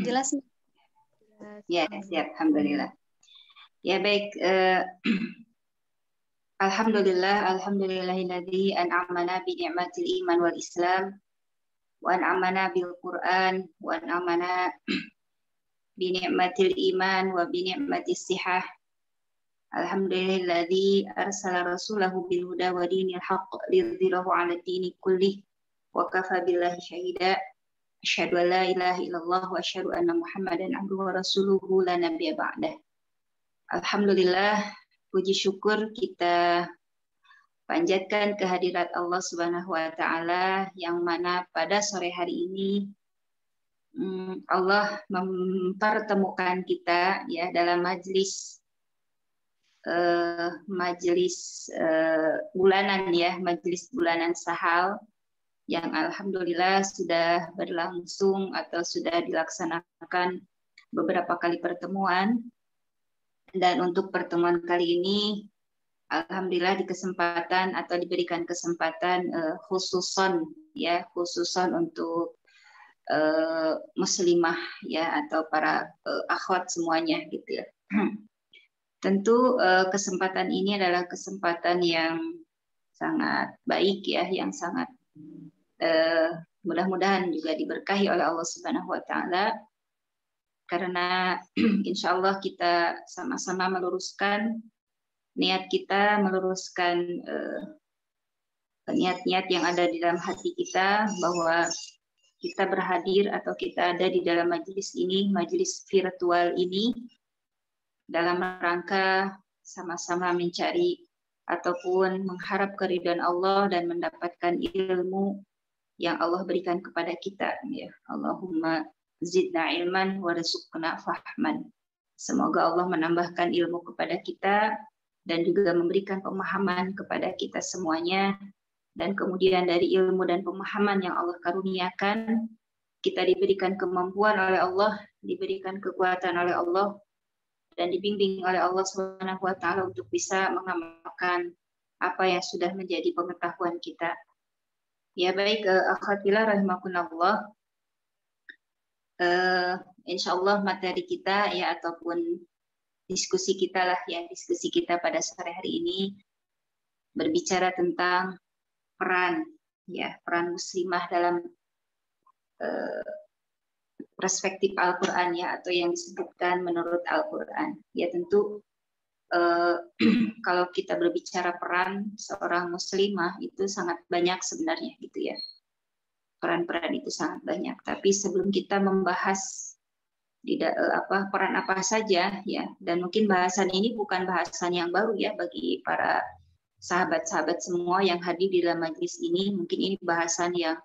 Jelas. Ya, siap. Alhamdulillah. Ya, baik. Alhamdulillahilladzi an'amana bi ni'matil iman wal Islam wa an'amana bil Qur'an wa an'amana bi ni'matil iman wa bi ni'matis sihah. Alhamdulillahilladzi arsala rasulahu bil huda wa dinil haqq liyudhhirahu 'ala dini kullih wa kafa billahi syahida. Asyhadu an la ilaha illallah wa asyhadu anna Muhammadan abduhu wa rasuluhu la nabiyya ba'dah. Alhamdulillah, puji syukur kita panjatkan kehadirat Allah Subhanahu wa taala yang mana pada sore hari ini Allah mempertemukan kita ya dalam majelis bulanan ya, majelis bulanan Sahal yang alhamdulillah sudah berlangsung atau sudah dilaksanakan beberapa kali pertemuan. Dan untuk pertemuan kali ini alhamdulillah diberikan kesempatan khususon untuk muslimah ya atau para akhwat semuanya gitu ya. Tentu kesempatan ini adalah kesempatan yang sangat baik ya, yang sangat mudah-mudahan juga diberkahi oleh Allah Subhanahu wa taala, karena insya Allah kita sama-sama meluruskan niat kita, meluruskan niat-niat yang ada di dalam hati kita bahwa kita berhadir atau kita ada di dalam majelis ini, majelis virtual ini, dalam rangka sama-sama mencari ataupun mengharap keridhaan Allah dan mendapatkan ilmu yang Allah berikan kepada kita. Ya, Allahumma zidna ilman warzuqna fahman. Semoga Allah menambahkan ilmu kepada kita dan juga memberikan pemahaman kepada kita semuanya. Dan kemudian dari ilmu dan pemahaman yang Allah karuniakan, kita diberikan kemampuan oleh Allah, diberikan kekuatan oleh Allah, dan dibimbing oleh Allah Subhanahu wa taala untuk bisa mengamalkan apa yang sudah menjadi pengetahuan kita. Ya baik, akhwatillah rahimakumullah. Insyaallah materi kita ya ataupun diskusi kita pada sore hari ini berbicara tentang peran muslimah dalam perspektif Al-Quran ya, atau yang disebutkan menurut Al-Quran. Ya tentu kalau kita berbicara peran seorang muslimah itu sangat banyak sebenarnya gitu ya. Peran-peran itu sangat banyak. Tapi sebelum kita membahas peran apa saja ya, dan mungkin bahasan ini bukan bahasan yang baru ya bagi para sahabat-sahabat semua yang hadir di dalam majelis ini. Mungkin ini bahasan yang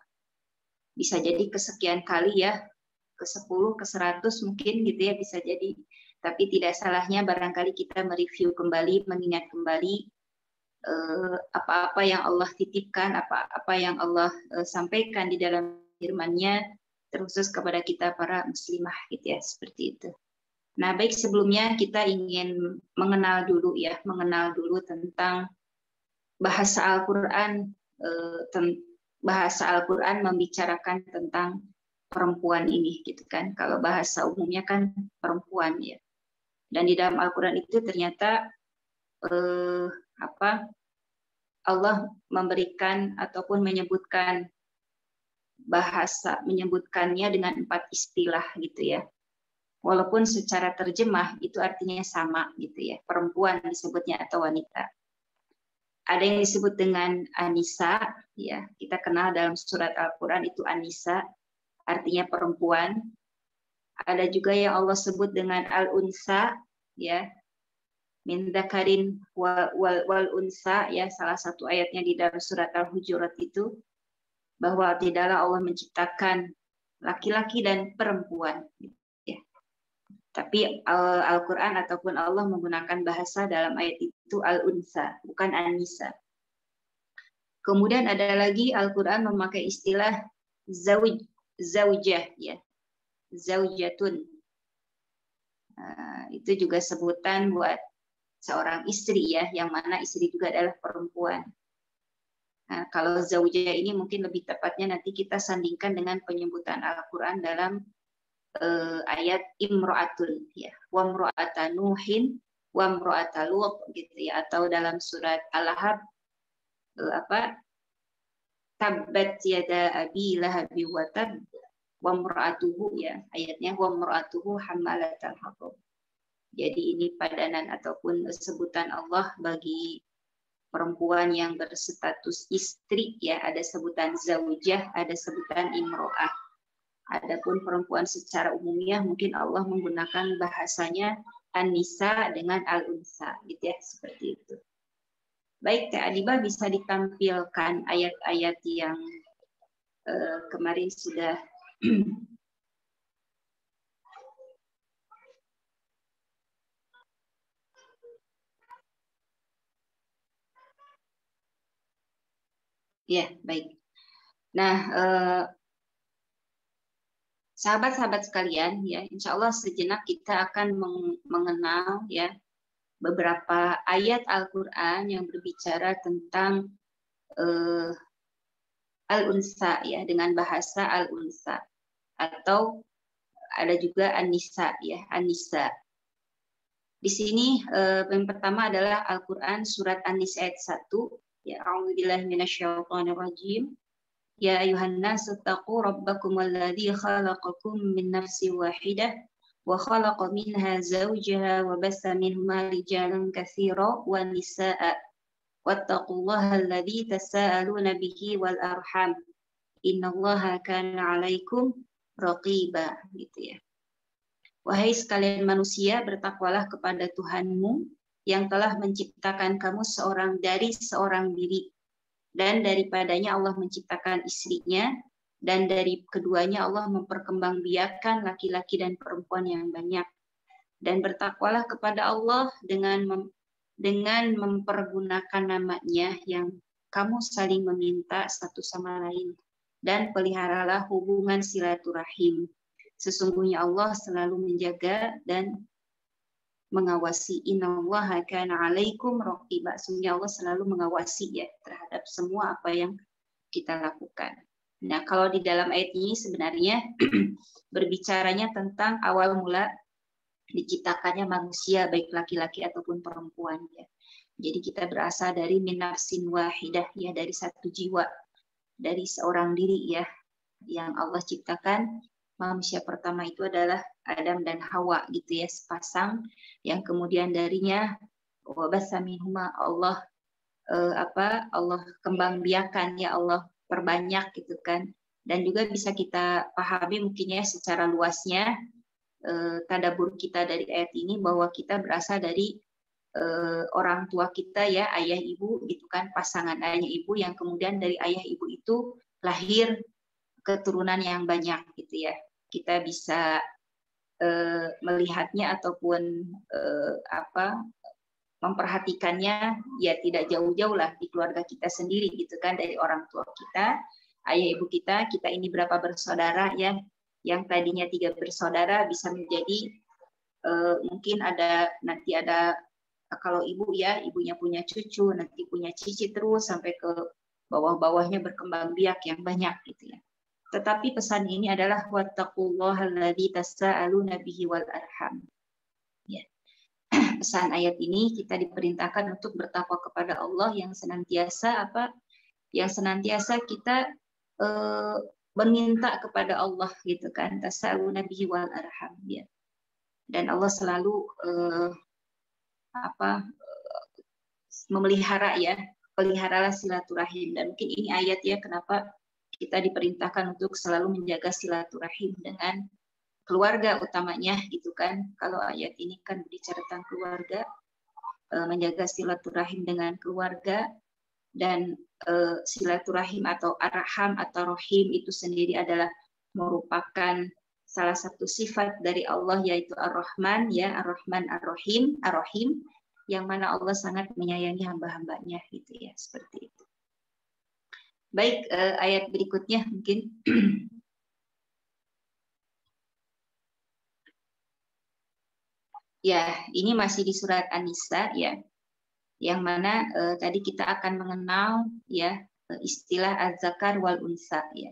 bisa jadi kesekian kali ya, ke-10, ke-100 mungkin gitu ya, bisa jadi. Tapi tidak salahnya barangkali kita mereview kembali, mengingat kembali apa-apa yang Allah titipkan, apa-apa yang Allah sampaikan di dalam firman-Nya, terkhusus kepada kita para muslimah gitu ya, seperti itu. Nah, baik, sebelumnya kita ingin mengenal dulu tentang bahasa Al-Quran. Bahasa Al-Quran membicarakan tentang perempuan ini gitu kan. Kalau bahasa umumnya kan perempuan ya. Dan di dalam Al-Quran itu ternyata Allah memberikan ataupun menyebutkannya dengan 4 istilah gitu ya. Walaupun secara terjemah itu artinya sama gitu ya. Perempuan disebutnya atau wanita. Ada yang disebut dengan Anisa, ya kita kenal dalam surat Al-Quran itu Anisa, artinya perempuan. Ada juga yang Allah sebut dengan Al-Unsa, ya, min dzakarin wal unsa, ya, salah satu ayatnya di dalam surat Al-Hujurat itu, bahwa tidaklah Allah menciptakan laki-laki dan perempuan. Ya. Tapi Al-Quran ataupun Allah menggunakan bahasa dalam ayat itu Al-Unsa, bukan Anisa. Kemudian ada lagi Al-Quran memakai istilah zaujah, ya, zaujatun. Itu juga sebutan buat seorang istri ya, yang mana istri juga adalah perempuan. Nah, kalau zaujah ini mungkin lebih tepatnya nanti kita sandingkan dengan penyebutan Al-Quran dalam ayat imro'atun ya, wa imro'ata Nuhin wa imro'ata Lut gitu ya, atau dalam surat Al-Lahab apa tabbat yada abi lahabi wa tab wa imro'atuhu ya, ayatnya wa imro'atuhu hammalatal hatab. Jadi ini padanan ataupun sebutan Allah bagi perempuan yang berstatus istri ya, ada sebutan zaujah, ada sebutan imro'ah. Adapun perempuan secara umumnya mungkin Allah menggunakan bahasanya an-nisa dengan al-unsa gitu ya, seperti itu. Baik, Teh Adiba bisa ditampilkan ayat-ayat yang kemarin sudah ya, baik. Nah, sahabat-sahabat sekalian, ya, insya Allah sejenak kita akan mengenal ya beberapa ayat Al-Quran yang berbicara tentang al-unsa ya, dengan bahasa al-unsa, atau ada juga an-nisa ya, an-nisa. Di sini yang pertama adalah Al-Quran surat An-Nisa ayat 1 ya, a'udzubillahi minasyaitonirrajim. Ya ayuhan nasu taqu rabbakum alladzi khalaqakum min nafsin wahidah wa khalaqa minha zawjaha wa bassa minhuma rijalan katsiran wa nisaa'a wattaqullaha alladzi tasaaluna bihi wal arham innallaha kana 'alaikum raqiba gitu ya. Wahai sekalian manusia, bertakwalah kepada Tuhanmu yang telah menciptakan kamu seorang dari seorang diri, dan daripadanya Allah menciptakan istrinya, dan dari keduanya Allah memperkembangbiakkan laki-laki dan perempuan yang banyak. Dan bertakwalah kepada Allah dengan mempergunakan namanya yang kamu saling meminta satu sama lain, dan peliharalah hubungan silaturahim. Sesungguhnya Allah selalu menjaga dan mengawasi. Innallaha kana 'alaikum raqiba. Sesungguhnya Allah selalu mengawasi ya terhadap semua apa yang kita lakukan. Nah, kalau di dalam ayat ini sebenarnya berbicaranya tentang awal mula diciptakannya manusia, baik laki-laki ataupun perempuan ya. Jadi kita berasal dari min nafsin wahidah ya, dari satu jiwa, dari seorang diri ya, yang Allah ciptakan. Manusia pertama itu adalah Adam dan Hawa gitu ya, sepasang, yang kemudian darinya wabasa minhuma Allah Allah kembangbiakan ya, Allah perbanyak gitu kan. Dan juga bisa kita pahami mungkin ya secara luasnya tadabbur kita dari ayat ini, bahwa kita berasal dari orang tua kita ya, ayah ibu gitu kan, pasangan ayah ibu, yang kemudian dari ayah ibu itu lahir keturunan yang banyak gitu ya. Kita bisa melihatnya ataupun memperhatikannya ya tidak jauh-jauh lah di keluarga kita sendiri gitu kan, dari orang tua kita, ayah ibu kita ini berapa bersaudara ya, yang tadinya 3 bersaudara bisa menjadi mungkin nanti ada kalau ibu ya, ibunya punya cucu, nanti punya cici, terus sampai ke bawah-bawahnya berkembang biak yang banyak gitu ya. Tetapi pesan ini adalah wattaqullaha alladzi tasaaluna bihi wal arham. Ya. Pesan ayat ini kita diperintahkan untuk bertakwa kepada Allah yang senantiasa Yang senantiasa kita meminta kepada Allah gitu kan, tasaaluna bihi wal arham ya. Dan Allah selalu memelihara ya, peliharalah silaturahim. Dan mungkin ini ayat ya kenapa kita diperintahkan untuk selalu menjaga silaturahim dengan keluarga utamanya gitu kan. Kalau ayat ini kan bicara tentang keluarga, menjaga silaturahim dengan keluarga, dan silaturahim atau arham atau rohim itu sendiri adalah merupakan salah satu sifat dari Allah, yaitu Ar-Rahman ya, Ar-Rahman Ar-Rahim, Ar-Rahim, yang mana Allah sangat menyayangi hamba-hambanya gitu ya, seperti itu. Baik, ayat berikutnya mungkin. Ya, ini masih di surat An-Nisa ya, yang mana tadi kita akan mengenal ya istilah az-zakar wal unsa ya.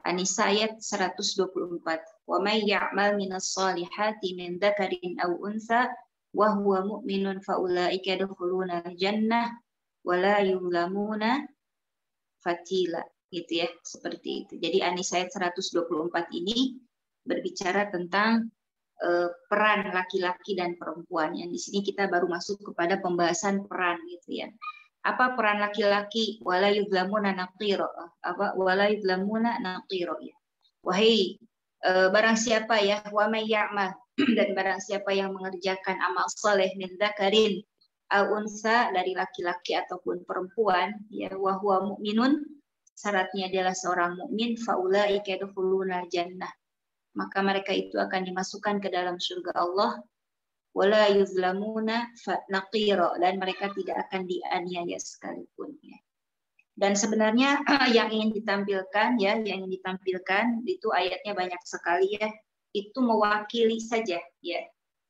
An-Nisa ayat 124. wa may ya'mal minas solihati min dzakarin aw unsa wa huwa mu'minun fa ulaika yadkhuluna al-jannah wa la yuzlamuna fatila, gitu ya, seperti itu. Jadi An-Nisa ayat 124 ini berbicara tentang peran laki-laki dan perempuan. Yang di sini kita baru masuk kepada pembahasan peran, gitu ya. Apa peran laki-laki? Wala yuzlamuna naqira. Apa wala yuzlamuna naqira ya. Wahai barang siapa ya, wa may ya'mal, dan barang siapa yang mengerjakan amal soleh min dzakarin aw unsa, dari laki-laki ataupun perempuan, ya, wa huwa mu'minun, syaratnya adalah seorang mukmin, faulaika yadkhuluna jannah, maka mereka itu akan dimasukkan ke dalam surga Allah, wala yuzlamuna naqira, dan mereka tidak akan dianiaya sekalipun, ya. Dan sebenarnya yang ingin ditampilkan, ya, yang ingin ditampilkan itu ayatnya banyak sekali, ya. Itu mewakili saja, ya,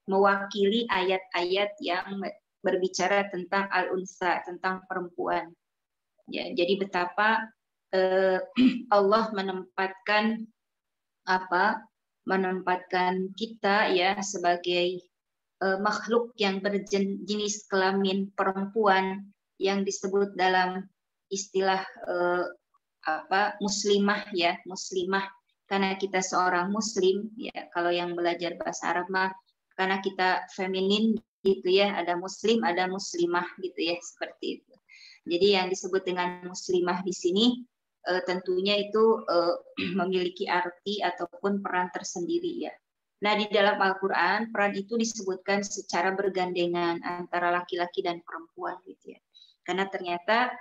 mewakili ayat-ayat yang berbicara tentang al-unsa, tentang perempuan. Ya, jadi betapa Allah menempatkan kita, ya, sebagai makhluk yang berjenis kelamin perempuan yang disebut dalam istilah muslimah, ya, muslimah, karena kita seorang muslim, ya. Kalau yang belajar bahasa Arab mah karena kita feminin, gitu ya, ada muslim, ada muslimah, gitu ya, seperti itu. Jadi yang disebut dengan muslimah di sini tentunya itu memiliki arti ataupun peran tersendiri, ya. Nah, di dalam Al-Qur'an peran itu disebutkan secara bergandengan antara laki-laki dan perempuan, gitu ya. Karena ternyata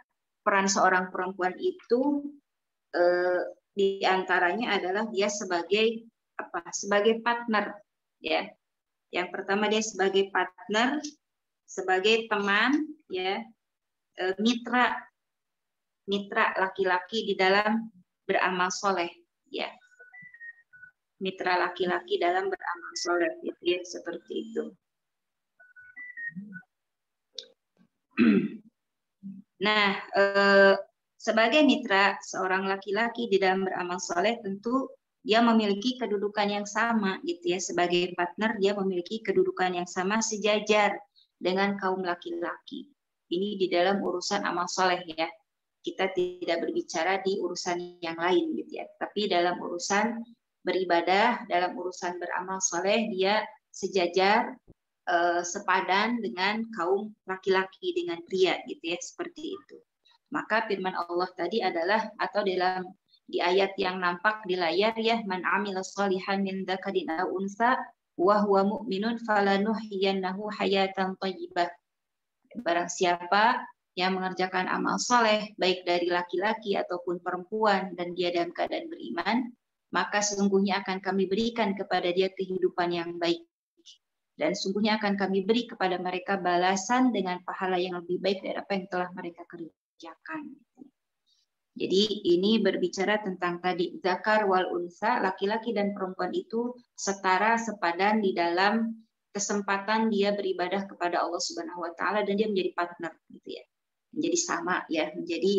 peran seorang perempuan itu di antaranya adalah dia sebagai sebagai partner, ya. Yang pertama dia sebagai partner, sebagai teman, ya, mitra laki-laki di dalam beramal soleh, ya. Mitra laki-laki dalam beramal soleh, gitu ya, seperti itu. Nah, sebagai mitra seorang laki-laki di dalam beramal soleh, tentu dia memiliki kedudukan yang sama, gitu ya. Sebagai partner dia memiliki kedudukan yang sama, sejajar dengan kaum laki-laki. Ini di dalam urusan amal soleh, ya. Kita tidak berbicara di urusan yang lain, gitu ya. Tapi dalam urusan beribadah, dalam urusan beramal soleh, dia sejajar, sepadan dengan kaum laki-laki, dengan pria, gitu ya, seperti itu. Maka firman Allah tadi adalah, atau di ayat yang nampak di layar, ya, man amila sholihan min dzakarin aw unsa wa huwa mu'minun falanuhyiyannahu hayatan thayyibah. Barang siapa yang mengerjakan amal soleh baik dari laki-laki ataupun perempuan dan dia dalam keadaan beriman, maka sesungguhnya akan kami berikan kepada dia kehidupan yang baik. Dan sungguhnya akan kami beri kepada mereka balasan dengan pahala yang lebih baik dari apa yang telah mereka kerjakan. Jadi ini berbicara tentang tadi zakar wal unsa, laki-laki dan perempuan itu setara, sepadan di dalam kesempatan dia beribadah kepada Allah Subhanahu wa taala, dan dia menjadi partner, gitu ya. Menjadi sama, ya, menjadi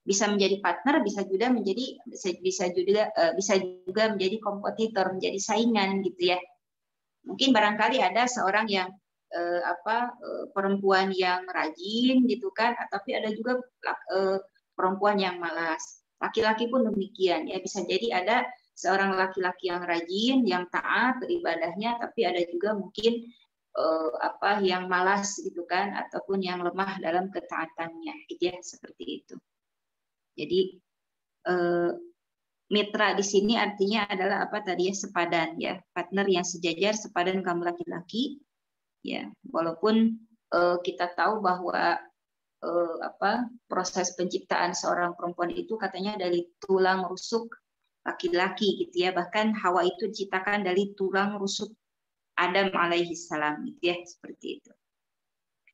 bisa menjadi partner, bisa juga menjadi kompetitor, menjadi saingan, gitu ya. Mungkin barangkali ada seorang yang perempuan yang rajin, gitu kan, tapi ada juga perempuan yang malas. Laki-laki pun demikian, ya. Bisa jadi ada seorang laki-laki yang rajin, yang taat beribadahnya, tapi ada juga mungkin yang malas, gitu kan, ataupun yang lemah dalam ketaatannya, gitu ya, seperti itu. Jadi mitra di sini artinya adalah sepadan, ya, partner yang sejajar, sepadan kaum laki-laki, ya. Walaupun kita tahu bahwa proses penciptaan seorang perempuan itu katanya dari tulang rusuk laki-laki, gitu ya. Bahkan Hawa itu diciptakan dari tulang rusuk Adam alaihi salam, gitu ya, seperti itu.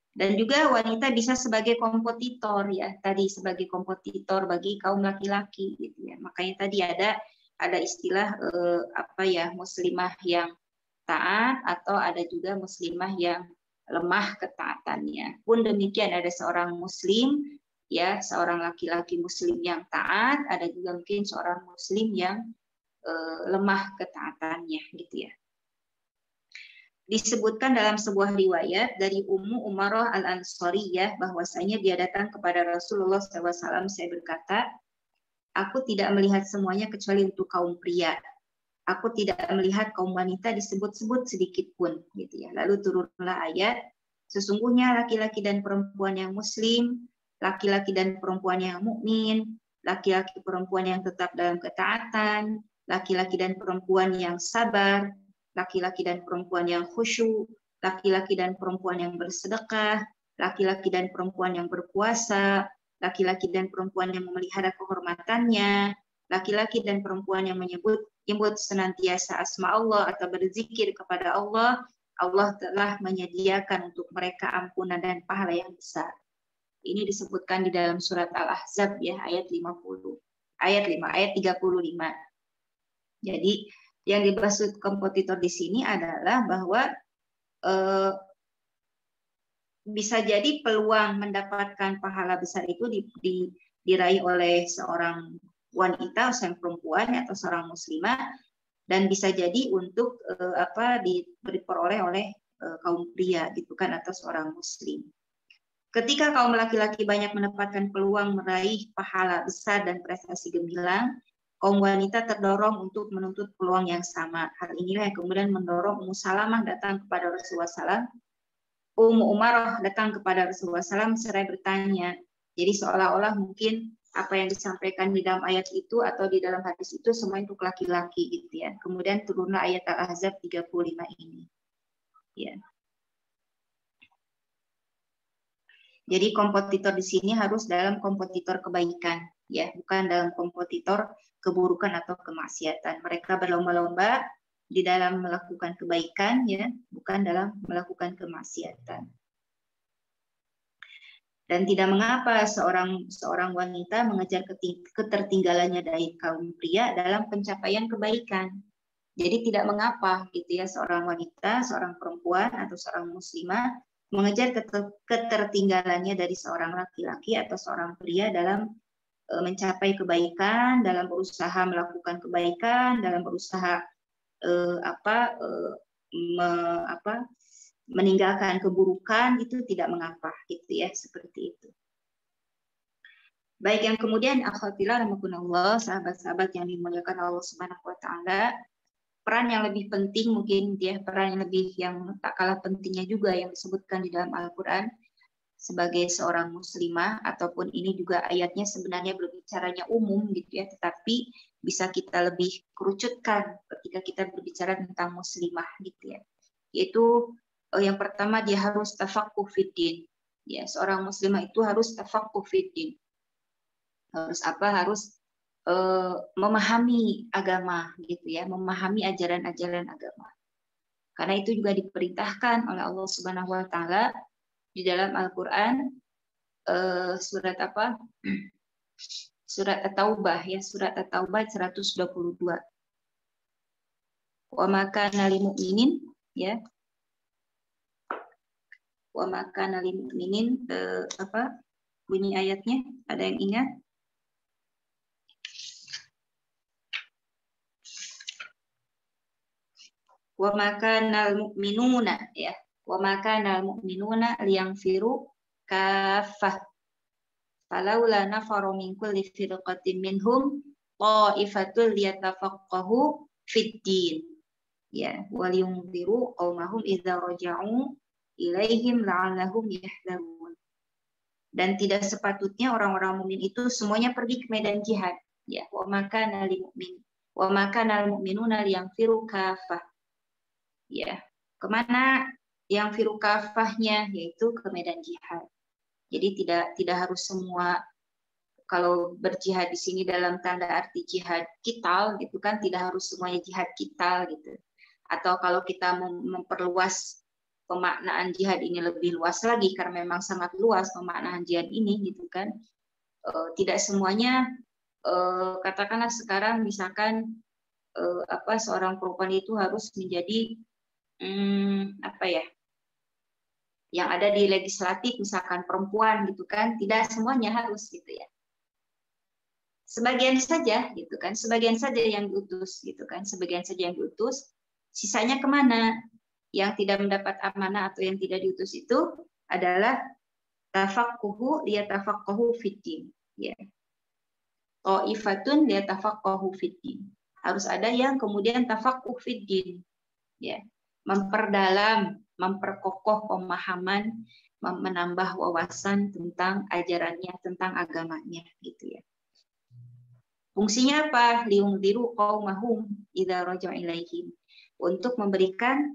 Dan juga wanita bisa sebagai kompetitor, ya, tadi sebagai kompetitor bagi kaum laki-laki, gitu ya. Makanya tadi ada istilah muslimah yang taat, atau ada juga muslimah yang lemah ketaatannya. Pun demikian ada seorang muslim, ya, seorang laki-laki muslim yang taat, ada juga mungkin seorang muslim yang lemah ketaatannya gitu ya. Disebutkan dalam sebuah riwayat dari Ummu Umarah Al-Ansariyah bahwasanya dia datang kepada Rasulullah SAW. Saya berkata, aku tidak melihat semuanya kecuali untuk kaum pria. Aku tidak melihat kaum wanita disebut-sebut sedikit pun, gitu ya. Lalu turunlah ayat, sesungguhnya laki-laki dan perempuan yang muslim, laki-laki dan perempuan yang mukmin, laki-laki perempuan yang tetap dalam ketaatan, laki-laki dan perempuan yang sabar, laki-laki dan perempuan yang khusyuk, laki-laki dan perempuan yang bersedekah, laki-laki dan perempuan yang berpuasa, laki-laki dan perempuan yang memelihara kehormatannya, laki-laki dan perempuan yang menyebut senantiasa asma Allah atau berzikir kepada Allah, Allah telah menyediakan untuk mereka ampunan dan pahala yang besar. Ini disebutkan di dalam surat Al-Ahzab ya, ayat 50. Ayat 35. Jadi yang dimaksud kompetitor di sini adalah bahwa bisa jadi peluang mendapatkan pahala besar itu diraih oleh seorang wanita, seorang perempuan atau seorang muslimah, dan bisa jadi untuk diperoleh oleh kaum pria gitu kan, atau seorang muslim. Ketika kaum laki-laki banyak mendapatkan peluang meraih pahala besar dan prestasi gemilang, kaum wanita terdorong untuk menuntut peluang yang sama. Hal inilah yang kemudian mendorong Ummu Salamah datang kepada Rasulullah SAW. Ummu Umarah datang kepada Rasulullah SAW seraya bertanya. Jadi seolah-olah mungkin apa yang disampaikan di dalam ayat itu atau di dalam hadis itu semua untuk laki-laki gitu ya. Kemudian turunlah ayat Al-Ahzab 35 ini. Ya. Jadi kompetitor di sini harus dalam kompetitor kebaikan, ya, bukan dalam kompetitor keburukan atau kemaksiatan. Mereka berlomba-lomba di dalam melakukan kebaikan, ya, bukan dalam melakukan kemaksiatan. Dan tidak mengapa seorang wanita mengejar ketertinggalannya dari kaum pria dalam pencapaian kebaikan. Jadi tidak mengapa, gitu ya, seorang wanita, seorang perempuan atau seorang muslimah mengejar ketertinggalannya dari seorang laki-laki atau seorang pria dalam mencapai kebaikan, dalam berusaha melakukan kebaikan, dalam berusaha meninggalkan keburukan, itu tidak mengapa, gitu ya, seperti itu. Baik, yang kemudian akhwatillah rahimakumullah, sahabat-sahabat yang dimuliakan Allah Subhanahu wa taala, peran yang lebih penting mungkin dia peran yang tak kalah pentingnya juga yang disebutkan di dalam Al-Qur'an sebagai seorang muslimah, ataupun ini juga ayatnya sebenarnya berbicaranya umum gitu ya, tetapi bisa kita lebih kerucutkan ketika kita berbicara tentang muslimah gitu ya. Yaitu yang pertama dia harus tafaqquh fiddin. Ya, seorang muslimah itu harus tafaqquh fiddin. Harus apa? Harus memahami agama gitu ya, memahami ajaran-ajaran agama. Karena itu juga diperintahkan oleh Allah Subhanahu wa taala di dalam Al-Qur'an surat apa? Surat At-Taubah ya, surat At-Taubah 122. Wa ma kana lil mu'minin ya. Wa ma kana lil mu'minin apa bunyi ayatnya? Ada yang ingat? Wa makanal mu'minuna ya, wa makanal mu'minuna liyanfiru kaffah falaula nafaru min kulli firqatin minhum ta'ifatul liyatafaqahu fid din ya wal yunziru qaumahum idza raja'u ilaihim la'allahum yahdharun. Dan tidak sepatutnya orang-orang mukmin itu semuanya pergi ke medan jihad ya, wa makanal mu'minuna liyanfiru kaffah. Ya, kemana yang firu kafahnya, yaitu ke medan jihad. Jadi tidak harus semua, kalau berjihad di sini dalam tanda arti jihad qital gitu kan, tidak harus semuanya jihad qital gitu. Atau kalau kita memperluas pemaknaan jihad ini lebih luas lagi, karena memang sangat luas pemaknaan jihad ini gitu kan. Tidak semuanya, katakanlah sekarang misalkan seorang perempuan itu harus menjadi yang ada di legislatif misalkan perempuan gitu kan, tidak semuanya harus gitu ya. sebagian saja gitu kan, sebagian saja yang diutus gitu kan, sebagian saja yang diutus, sisanya kemana? Yang tidak mendapat amanah atau yang tidak diutus itu adalah tafaqquhu liyatafaqahu fiddin, ya. Ta'ifatun liyatafaqahu fiddin. Harus ada yang kemudian tafaqquh fiddin, ya. Memperdalam, memperkokoh pemahaman, menambah wawasan tentang ajarannya, tentang agamanya gitu ya. Fungsinya apa? Liungdiru qaumahum idza raja'u ilaihim. Untuk memberikan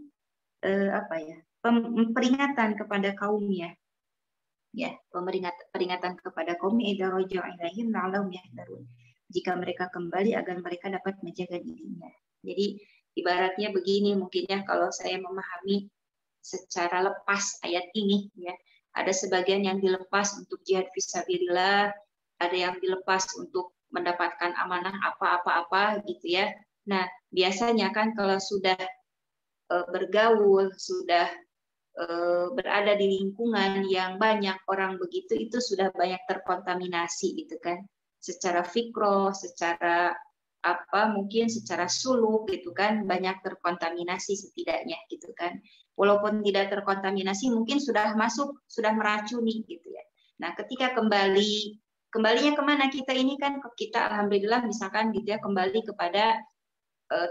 peringatan kepada kaumnya, ya, peringatan kepada kaumnya idza raja'u ilaihim la'allahum yahdharun. Jika mereka kembali agar mereka dapat menjaga dirinya. Jadi ibaratnya begini mungkin ya, kalau saya memahami secara lepas ayat ini ya, ada sebagian yang dilepas untuk jihad fisabilillah, ada yang dilepas untuk mendapatkan amanah apa-apa gitu ya. Nah, biasanya kan kalau sudah bergaul, sudah berada di lingkungan yang banyak orang begitu, itu sudah banyak terkontaminasi gitu kan, secara fikroh, secara mungkin secara suluk gitu kan, banyak terkontaminasi setidaknya gitu kan. Walaupun tidak terkontaminasi mungkin sudah masuk, sudah meracuni gitu ya. Nah, ketika kembalinya kemana kita ini kan, kita alhamdulillah misalkan gitu ya, kembali kepada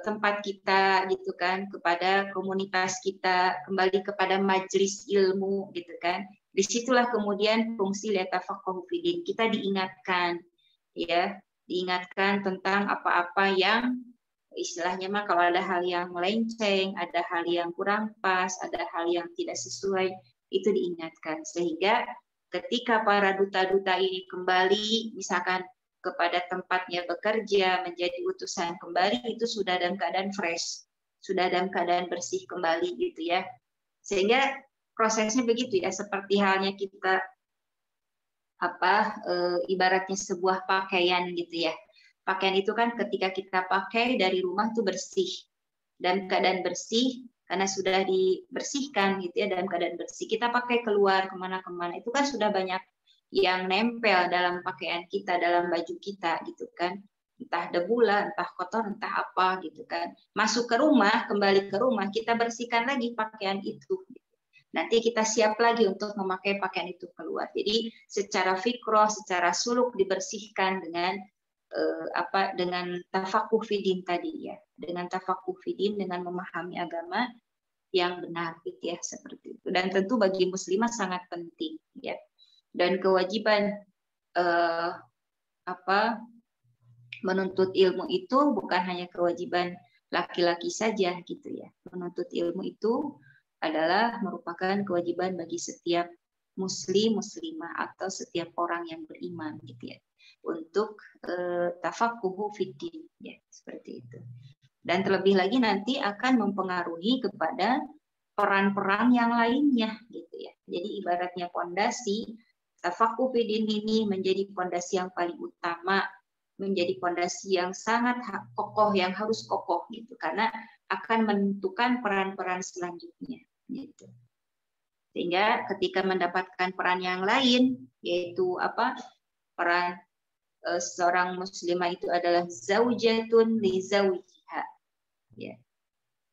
tempat kita gitu kan, kepada komunitas kita, kembali kepada majelis ilmu gitu kan. Disitulah kemudian fungsi liyatafaqahu fiddin, kita diingatkan ya, diingatkan tentang apa-apa yang istilahnya mah kalau ada hal yang melenceng, ada hal yang kurang pas, ada hal yang tidak sesuai, itu diingatkan. Sehingga ketika para duta-duta ini kembali misalkan kepada tempatnya bekerja, menjadi utusan kembali, itu sudah dalam keadaan fresh, sudah dalam keadaan bersih kembali gitu ya. Sehingga prosesnya begitu ya, seperti halnya kita ibaratnya sebuah pakaian gitu ya. Pakaian itu kan ketika kita pakai dari rumah tuh bersih, dalam keadaan bersih karena sudah dibersihkan gitu ya, dalam keadaan bersih. Kita pakai keluar kemana-kemana itu kan sudah banyak yang nempel dalam pakaian kita, dalam baju kita gitu kan, entah debu lah, entah kotor, entah apa gitu kan. Masuk ke rumah, kembali ke rumah, kita bersihkan lagi pakaian itu. Nanti kita siap lagi untuk memakai pakaian itu keluar. Jadi secara fikroh, secara suluk dibersihkan dengan dengan tafaqquh fiddin tadi ya, dengan tafaqquh fiddin, dengan memahami agama yang benar gitu ya, seperti itu. Dan tentu bagi muslimah sangat penting ya. Dan kewajiban menuntut ilmu itu bukan hanya kewajiban laki-laki saja gitu ya. Menuntut ilmu itu adalah merupakan kewajiban bagi setiap muslim, muslimah atau setiap orang yang beriman gitu ya, untuk tafaqquhu fiddin ya, seperti itu. Dan terlebih lagi nanti akan mempengaruhi kepada peran-peran yang lainnya gitu ya. Jadi ibaratnya pondasi tafaqquh fiddin ini menjadi pondasi yang paling utama, menjadi pondasi yang sangat kokoh, yang harus kokoh gitu, karena akan menentukan peran-peran selanjutnya gitu. Sehingga ketika mendapatkan peran yang lain, yaitu peran seorang muslimah itu adalah zaujatun li zaujiha ya.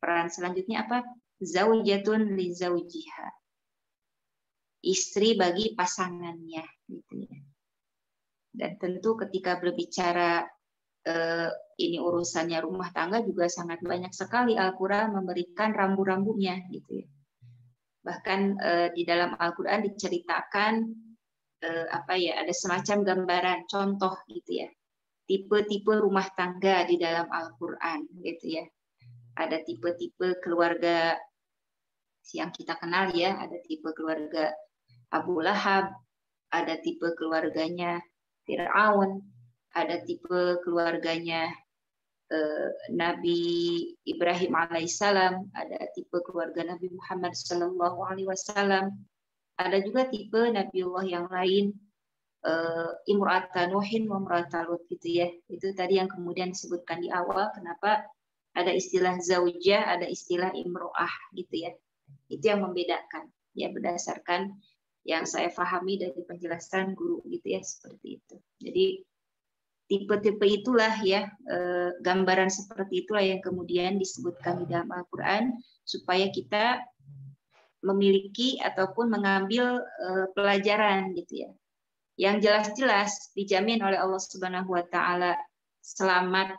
Peran selanjutnya apa? Zaujatun li zaujiha, istri bagi pasangannya gitu ya. Dan tentu ketika berbicara ini urusannya rumah tangga juga sangat banyak sekali Al-Qur'an memberikan rambu-rambunya gitu ya. Bahkan di dalam Al-Qur'an diceritakan ada semacam gambaran contoh gitu ya. Tipe-tipe rumah tangga di dalam Al-Qur'an gitu ya. Ada tipe-tipe keluarga yang kita kenal ya, ada tipe keluarga Abu Lahab, ada tipe keluarganya Fir'aun, ada tipe keluarganya Nabi Ibrahim alaihissalam, ada tipe keluarga Nabi Muhammad sallallahu alaihi wasallam, ada juga tipe Nabiullah yang lain, Imra'ata Nuhin wa Imra'ata Lut gitu ya. Itu tadi yang kemudian disebutkan di awal, kenapa ada istilah zaujah, ada istilah imro'ah gitu ya. Itu yang membedakan ya, berdasarkan yang saya pahami dari penjelasan guru gitu ya, seperti itu. Jadi tipe-tipe itulah ya, gambaran seperti itulah yang kemudian disebutkan di dalam Al-Quran supaya kita memiliki ataupun mengambil pelajaran gitu ya. Yang jelas-jelas dijamin oleh Allah Subhanahu wa taala selamat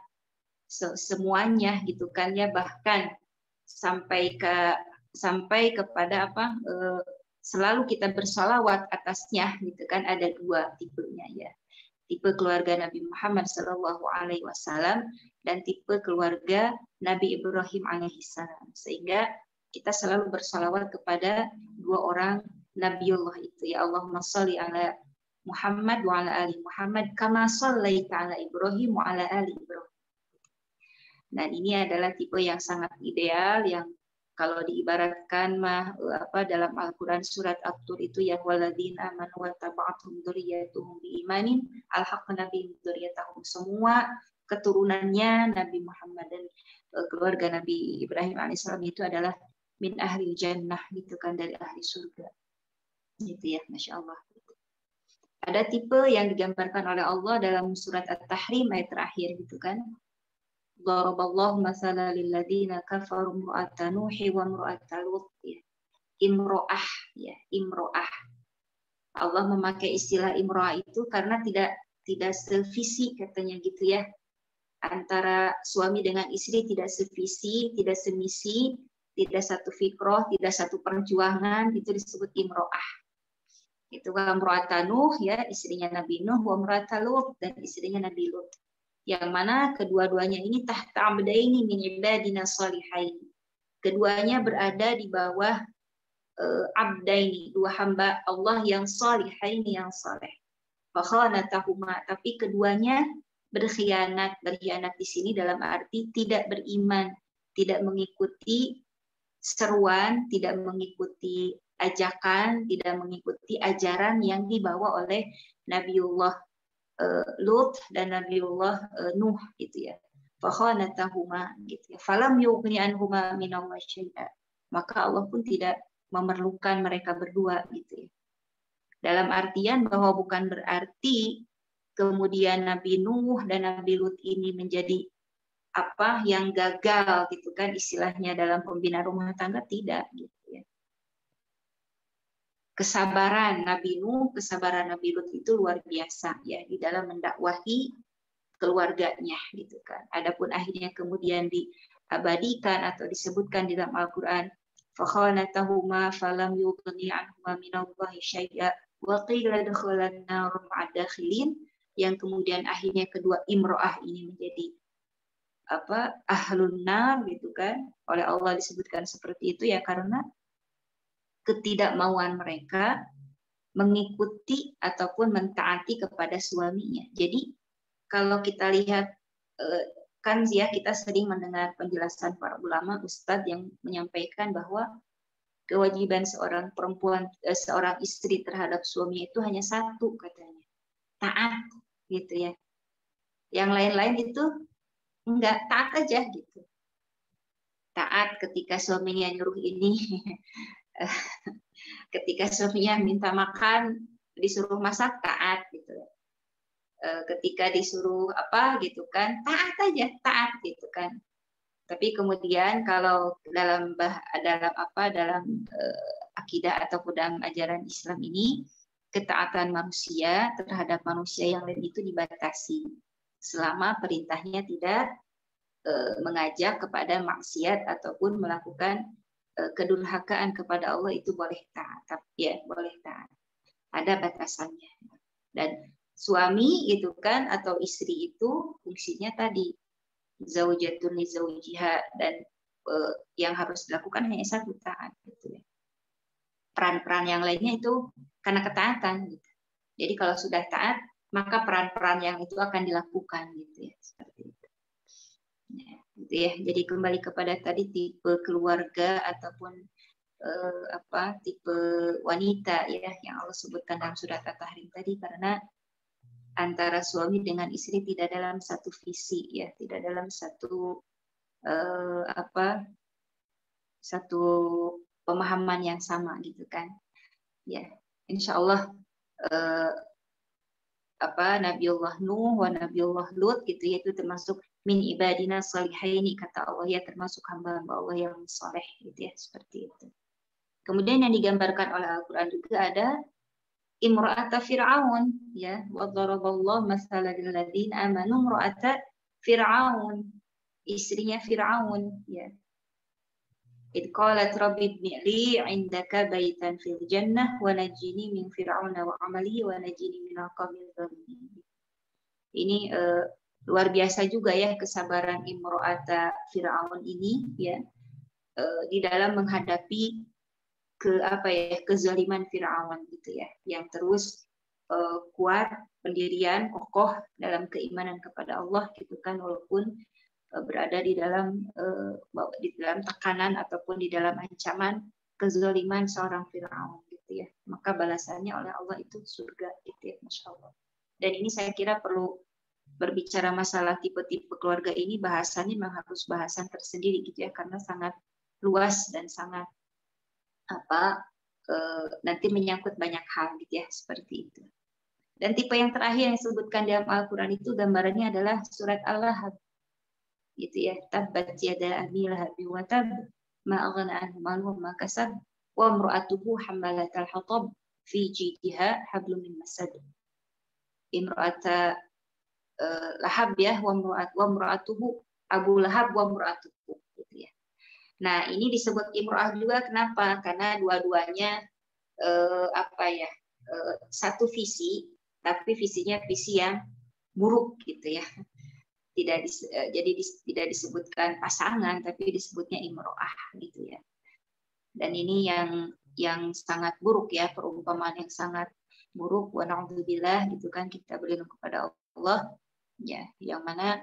semuanya gitu kan ya, bahkan sampai kepada apa selalu kita bersalawat atasnya gitu kan. Ada dua tipenya ya, tipe keluarga Nabi Muhammad SAW dan tipe keluarga Nabi Ibrahim alaihissalam, sehingga kita selalu bersalawat kepada dua orang Nabiullah itu ya. Allahumma sholli ala Muhammad wa ala ali Muhammad kama shallaita ala Ibrahim wa ala ali Ibrahim. Dan ini adalah tipe yang sangat ideal, yang kalau diibaratkan dalam Al-Quran surat At-Tur itu ya, walladzina amanu wa taba'athum dzurriyyatuhum biimanin alhaqna bihim dzurriyyatahum, semua keturunannya Nabi Muhammad dan keluarga Nabi Ibrahim alaihissalam itu adalah min ahli jannah gitu kan, dari ahli surga gitu ya. Masya Allah. Ada tipe yang digambarkan oleh Allah dalam surat At-Tahrim ayat terakhir gitu kan. Daraballahu mathalan lil ladzina kafaru imra'ata Nuhi wa imra'ata Lut. Imro'ah ya, imro'ah. Allah memakai istilah imro'ah itu karena tidak sevisi katanya gitu ya. Antara suami dengan istri tidak sevisi, tidak semisi, tidak satu fikroh, tidak satu perjuangan, itu disebut imro'ah. Itu wa imra'ata Nuh ya, istrinya Nabi Nuh, wa imra'ata Lut, dan istrinya Nabi Lut. Yang mana kedua-duanya ini tahta abdaini min ibadina shalihain. Keduanya berada di bawah abdaini, dua hamba Allah yang shalihain, yang saleh. Fakhanatahuma, tapi keduanya berkhianat. Berkhianat di sini dalam arti tidak beriman, tidak mengikuti seruan, tidak mengikuti ajakan, tidak mengikuti ajaran yang dibawa oleh Nabiullah Lut dan Nabiullah Nuh gitu ya. Fakhanatahuma gitu ya. Falam yughni anhuma minallahi syai'a. Maka Allah pun tidak memerlukan mereka berdua gitu ya. Dalam artian bahwa bukan berarti kemudian Nabi Nuh dan Nabi Lut ini menjadi apa yang gagal gitu kan istilahnya dalam pembinaan rumah tangga, tidak gitu ya. Kesabaran Nabi Nuh, kesabaran Nabi Lut itu luar biasa ya di dalam mendakwahi keluarganya gitu kan. Adapun akhirnya kemudian diabadikan atau disebutkan di dalam Al-Qur'an, fakhanatahuma falam yughni anhuma minallahi syai'a wa qila dakhalan nar ma'adakhilin, yang kemudian akhirnya kedua imro'ah ini menjadi apa ahlun nar gitu kan. Oleh Allah disebutkan seperti itu ya karena ketidakmauan mereka mengikuti ataupun mentaati kepada suaminya. Jadi kalau kita lihat kan ya, kita sering mendengar penjelasan para ulama, ustadz yang menyampaikan bahwa kewajiban seorang perempuan, seorang istri terhadap suami itu hanya satu katanya, taat gitu ya. Yang lain-lain itu enggak, taat aja gitu. Taat ketika suaminya nyuruh ini, ketika suaminya minta makan, disuruh masak, taat gitu. Ketika disuruh apa gitu kan, taat aja, taat gitu kan. Tapi kemudian kalau dalam akidah ataupun dalam ajaran Islam ini, ketaatan manusia terhadap manusia yang lain itu dibatasi selama perintahnya tidak mengajak kepada maksiat ataupun melakukan kedurhakaan kepada Allah, itu boleh taat. Tapi ya boleh taat, ada batasannya. Dan suami itu kan atau istri itu fungsinya tadi zaujatun li zaujiha, dan yang harus dilakukan hanya satu, taat gitu ya. Peran-peran yang lainnya itu karena ketaatan gitu. Jadi kalau sudah taat, maka peran-peran yang itu akan dilakukan gitu ya, seperti itu. Ya, gitu ya. Jadi kembali kepada tadi tipe keluarga ataupun tipe wanita ya yang Allah sebutkan dalam surat At-Tahrim tadi, karena antara suami dengan istri tidak dalam satu visi ya, tidak dalam satu satu pemahaman yang sama gitu kan ya. Insya Allah Nabiullah Nuh wa Nabiullah Lut gitu ya, itu termasuk min ibadina salihaini kata Allah ya, termasuk hamba-hamba Allah yang saleh gitu ya, seperti itu. Kemudian yang digambarkan oleh Al-Qur'an juga ada imra'ata Fir'aun ya, wa daraballahu masalan lil ladzina amanu imra'ata Fir'aun, istrinya Fir'aun ya. Id qalat rabbi ibni li 'indaka baitan fil jannah wa najini min fir'auna wa 'amalihi wa najini minal qaumil zalimin. Ini luar biasa juga ya kesabaran imro'ata Fir'aun ini ya, di dalam menghadapi kezaliman Fir'aun gitu ya, yang terus kuat, pendirian, kokoh dalam keimanan kepada Allah gitu kan, walaupun berada di dalam tekanan ataupun di dalam ancaman kezaliman seorang Firaun gitu ya, maka balasannya oleh Allah itu surga gitu ya, Masya Allah. Dan ini saya kira perlu berbicara masalah tipe-tipe keluarga ini, bahasannya memang harus bahasan tersendiri gitu ya, karena sangat luas dan sangat nanti menyangkut banyak hal gitu ya, seperti itu. Dan tipe yang terakhir yang disebutkan dalam Al-Quran itu gambarannya adalah surat Al-Lahab gitu ya, tabbat yada abi lahabin wa tab ma aghna anhu maluhu ma kasab wa imra'atuhu hammalatal hatab fi jidha hablum min masad. Imra'ata Lahab ya, wa imra'atuhu Abu Lahab wa imra'atuhu gitu ya. Nah, ini disebut imra'ah juga kenapa? Karena dua-duanya satu visi, tapi visinya visi yang buruk gitu ya. Jadi tidak disebutkan pasangan, tapi disebutnya imro'ah gitu ya. Dan ini yang sangat buruk ya, perumpamaan yang sangat buruk, wa na'udzubillah gitu kan, kita berlindung kepada Allah ya, yang mana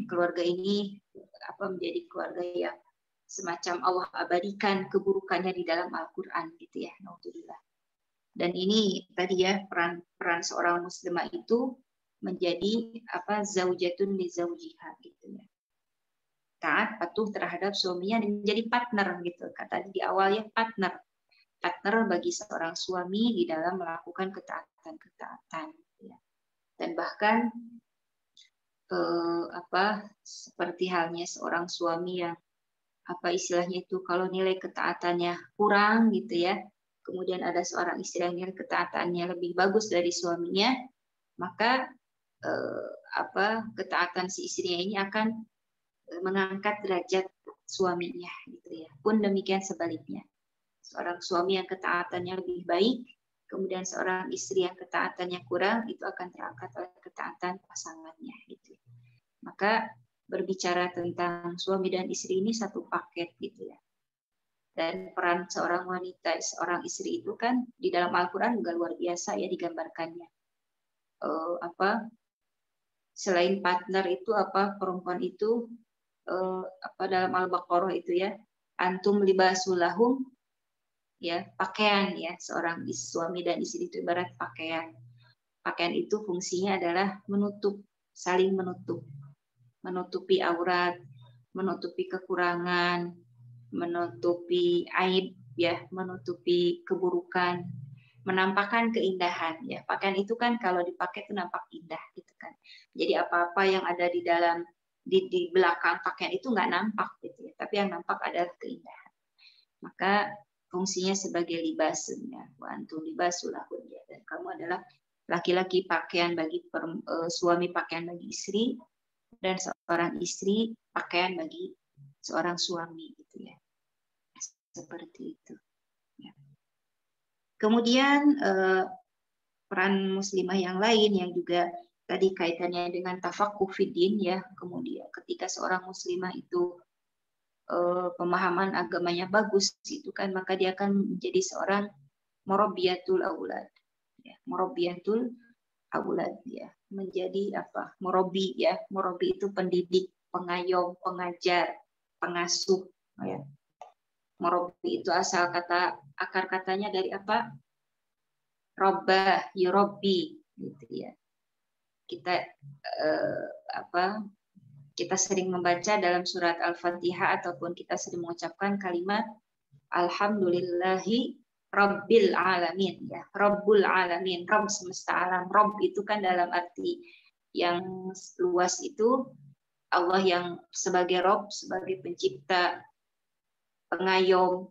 keluarga ini menjadi keluarga yang semacam Allah abadikan keburukannya di dalam Al-Qur'an gitu ya, na'udzubillah. Dan ini tadi ya, peran seorang muslimah itu menjadi zaujatun li zaujiha gitu ya. Taat, patuh terhadap suaminya dan menjadi partner gitu. Kata di awal ya, partner bagi seorang suami di dalam melakukan ketaatan ya. Dan bahkan seperti halnya seorang suami yang istilahnya itu kalau nilai ketaatannya kurang gitu ya, kemudian ada seorang istri yang nilai ketaatannya lebih bagus dari suaminya, maka ketaatan si istrinya ini akan mengangkat derajat suaminya gitu ya. Pun demikian sebaliknya, seorang suami yang ketaatannya lebih baik, kemudian seorang istri yang ketaatannya kurang, itu akan terangkat oleh ketaatan pasangannya gitu. Maka berbicara tentang suami dan istri ini satu paket gitu ya. Dan peran seorang wanita, seorang istri itu kan di dalam Al-Quran juga luar biasa ya digambarkannya. Selain partner itu perempuan itu dalam Al-Baqarah itu ya, antum libasulahum ya, pakaian ya, seorang suami dan istri itu ibarat pakaian. Pakaian itu fungsinya adalah saling menutupi aurat, menutupi kekurangan, menutupi aib ya, menutupi keburukan, menampakkan keindahan ya. Pakaian itu kan kalau dipakai itu nampak indah gitu kan. Jadi apa-apa yang ada di dalam di belakang pakaian itu nggak nampak gitu ya, tapi yang nampak adalah keindahan. Maka fungsinya sebagai libasunnya, wa antum libasulahun ya, dan kamu adalah laki-laki pakaian bagi suami, pakaian bagi istri, dan seorang istri pakaian bagi seorang suami gitu ya. Seperti itu. Ya. Kemudian peran muslimah yang lain yang juga tadi kaitannya dengan tafaqquh fiddin ya, kemudian ketika seorang muslimah itu pemahaman agamanya bagus itu kan, maka dia akan menjadi seorang murabbiyatul aulad ya, murabbiyatul aulad ya, menjadi murabbi ya, murabbi itu pendidik, pengayom, pengajar, pengasuh ya. Murabbi itu akar katanya dari Rabbah, yurabbi gitu ya. Kita sering membaca dalam surat Al-Fatihah ataupun kita sering mengucapkan kalimat Alhamdulillahi Rabbil alamin ya, Rabbul alamin, Rabb semesta alam. Rabb itu kan dalam arti yang luas itu Allah yang sebagai Rabb, sebagai pencipta, pengayom,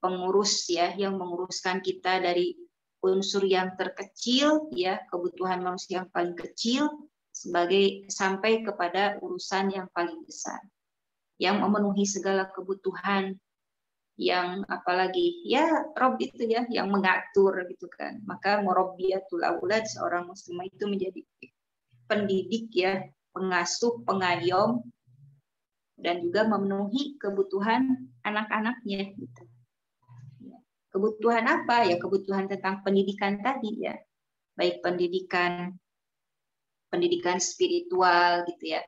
pengurus ya, yang menguruskan kita dari unsur yang terkecil ya, kebutuhan manusia yang paling kecil sebagai sampai kepada urusan yang paling besar, yang memenuhi segala kebutuhan, yang apalagi ya Rob itu ya yang mengatur gitu kan. Maka murabbiyatul aulad, seorang muslimah itu menjadi pendidik ya, pengasuh, pengayom, dan juga memenuhi kebutuhan anak-anaknya gitu. Kebutuhan apa ya? Kebutuhan tentang pendidikan tadi ya, baik pendidikan spiritual gitu ya,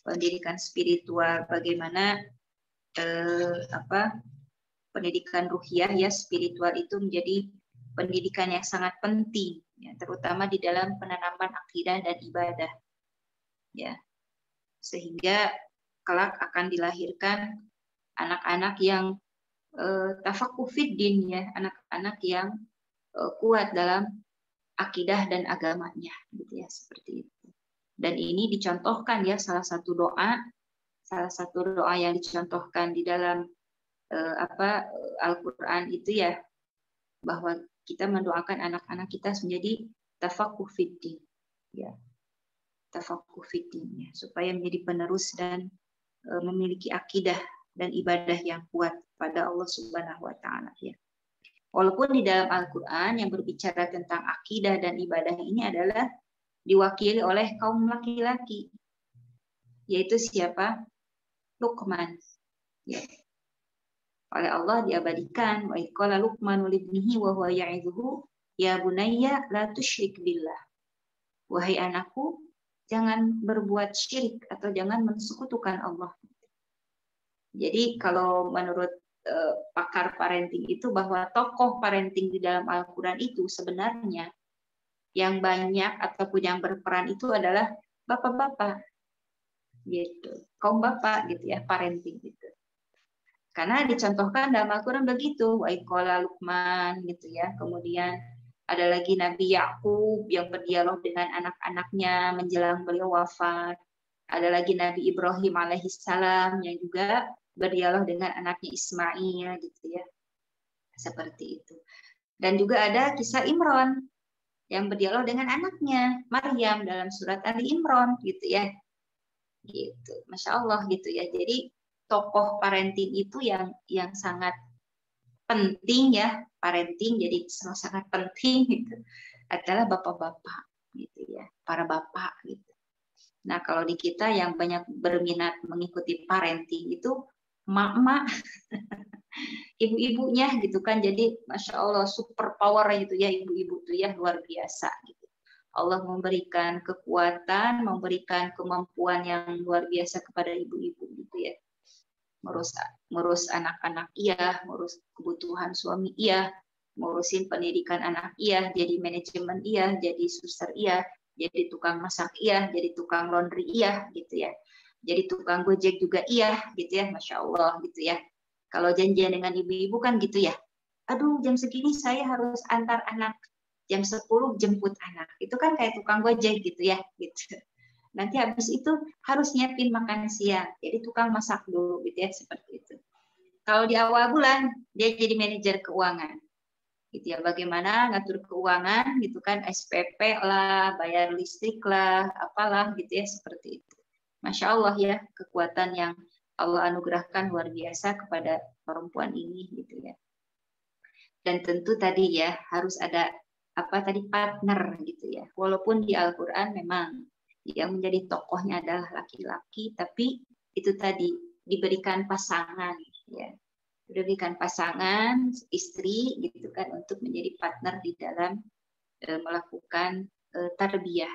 pendidikan spiritual, bagaimana pendidikan ruhiyah ya, spiritual itu menjadi pendidikan yang sangat penting ya, terutama di dalam penanaman akidah dan ibadah ya, sehingga kelak akan dilahirkan anak-anak yang tafakuh fiddin ya, anak-anak yang kuat dalam akidah dan agamanya gitu ya, seperti itu. Dan ini dicontohkan ya, salah satu doa yang dicontohkan di dalam Al-Qur'an itu ya, bahwa kita mendoakan anak-anak kita menjadi tafakuh fiddin ya, tafakuh fiddin ya, supaya menjadi penerus dan memiliki akidah dan ibadah yang kuat pada Allah Subhanahu wa taala ya. Walaupun di dalam Al-Qur'an yang berbicara tentang akidah dan ibadah ini adalah diwakili oleh kaum laki-laki, yaitu siapa? Luqman ya. Oleh Allah diabadikan, wa qala Luqmanu libnihi wa huwa ya'idhuhu ya bunayya la tusyrik billah. Wahai anakku, jangan berbuat syirik atau jangan mensekutukan Allah. Jadi kalau menurut pakar parenting itu, bahwa tokoh parenting di dalam Al-Qur'an itu sebenarnya yang banyak ataupun yang berperan itu adalah bapak-bapak gitu, kaum bapak gitu ya, parenting gitu. Karena dicontohkan dalam Al-Qur'an begitu, wa qala Luqman gitu ya. Kemudian ada lagi Nabi Yakub yang berdialog dengan anak-anaknya menjelang beliau wafat. Ada lagi Nabi Ibrahim alaihissalam yang juga berdialog dengan anaknya Ismail gitu ya. Seperti itu. Dan juga ada kisah Imran yang berdialog dengan anaknya Maryam dalam surat Ali Imran gitu ya. Gitu. Masya Allah gitu ya. Jadi tokoh parenting itu yang sangat penting ya, parenting jadi sangat penting gitu, adalah bapak-bapak gitu ya, para bapak gitu. Nah kalau di kita yang banyak berminat mengikuti parenting itu emak-emak, ibu-ibunya gitu kan. Jadi Masya Allah super power gitu ya, ibu-ibu tuh ya, luar biasa gitu. Allah memberikan kekuatan, memberikan kemampuan yang luar biasa kepada ibu-ibu gitu ya. Ngurus anak-anak iya, ngurus kebutuhan suami iya, ngurusin pendidikan anak iya, jadi manajemen iya, jadi suster iya, jadi tukang masak iya, jadi tukang laundry iya gitu ya, jadi tukang gojek juga iya gitu ya, Masya Allah gitu ya. Kalau janjian dengan ibu-ibu kan gitu ya, aduh jam segini saya harus antar anak, jam 10 jemput anak, itu kan kayak tukang gojek gitu ya gitu. Nanti habis itu harus nyiapin makan siang, jadi tukang masak dulu gitu ya, seperti itu. Kalau di awal bulan dia jadi manajer keuangan gitu ya, bagaimana ngatur keuangan gitu kan, SPP lah, bayar listrik lah, apalah gitu ya, seperti itu. Masya Allah ya, kekuatan yang Allah anugerahkan luar biasa kepada perempuan ini gitu ya. Dan tentu tadi ya harus ada partner gitu ya. Walaupun di Al-Qur'an memang yang menjadi tokohnya adalah laki-laki, tapi itu tadi diberikan pasangan ya, diberikan pasangan istri gitu kan, untuk menjadi partner di dalam melakukan tarbiyah,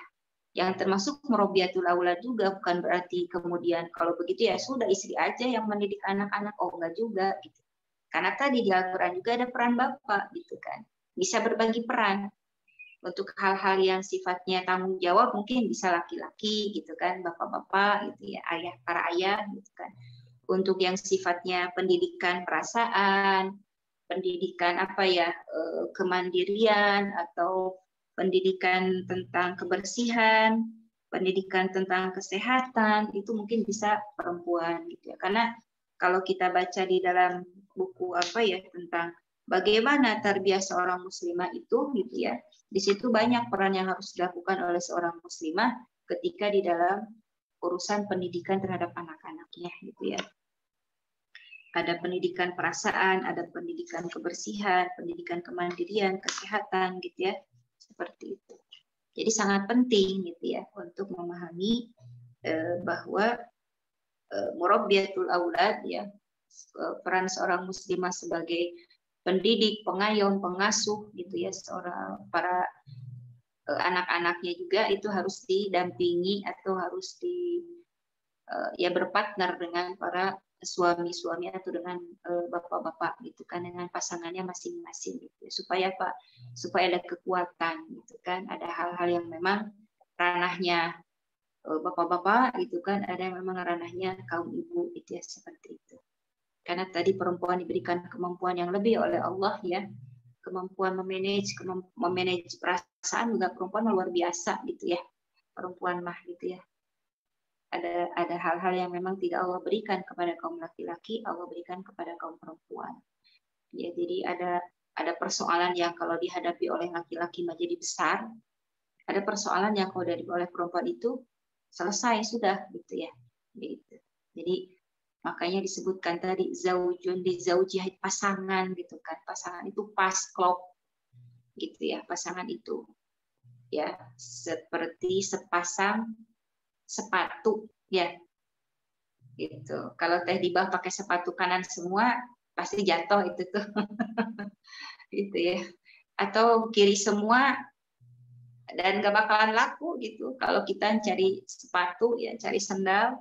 yang termasuk murabbiyatul aulad juga. Bukan berarti kemudian kalau begitu ya sudah istri aja yang mendidik anak-anak, oh enggak juga gitu. Karena tadi di Al-Qur'an juga ada peran bapak gitu kan, bisa berbagi peran. Untuk hal-hal yang sifatnya tanggung jawab mungkin bisa laki-laki gitu kan, bapak-bapak gitu ya, para ayah gitu kan. Untuk yang sifatnya pendidikan perasaan, pendidikan apa ya, kemandirian atau pendidikan tentang kebersihan, pendidikan tentang kesehatan, itu mungkin bisa perempuan gitu ya. Karena kalau kita baca di dalam buku apa ya tentang bagaimana tarbiyah seorang muslimah itu gitu ya, di situ banyak peran yang harus dilakukan oleh seorang muslimah ketika di dalam urusan pendidikan terhadap anak-anaknya gitu ya. Ada pendidikan perasaan, ada pendidikan kebersihan, pendidikan kemandirian, kesehatan gitu ya, seperti itu. Jadi sangat penting gitu ya untuk memahami bahwa murabbiyatul aulad ya, peran seorang muslimah sebagai pendidik, pengayom, pengasuh gitu ya, seorang para anak-anaknya juga itu harus didampingi atau harus ya berpartner dengan para suami-suami atau dengan bapak-bapak gitu kan, dengan pasangannya masing-masing gitu ya. Supaya apa? Supaya ada kekuatan gitu kan, ada hal-hal yang memang ranahnya bapak-bapak gitu kan, ada yang memang ranahnya kaum ibu gitu ya, seperti itu. Karena tadi perempuan diberikan kemampuan yang lebih oleh Allah ya, kemampuan memanage perasaan juga perempuan luar biasa gitu ya, perempuan mah gitu ya. Ada hal-hal yang memang tidak Allah berikan kepada kaum laki-laki, Allah berikan kepada kaum perempuan. Ya, jadi ada persoalan yang kalau dihadapi oleh laki-laki menjadi besar, ada persoalan yang kalau dihadapi oleh perempuan itu selesai sudah gitu ya. Gitu. Jadi makanya disebutkan tadi zaujun di zaujiyah, pasangan gitu kan. Pasangan itu pas klop gitu ya, pasangan itu. Ya, seperti sepasang sepatu ya. Gitu. Kalau Teh Dibah pakai sepatu kanan semua pasti jatuh itu tuh. Gitu ya. Atau kiri semua dan gak bakalan laku gitu. Kalau kita cari sepatu ya, cari sendal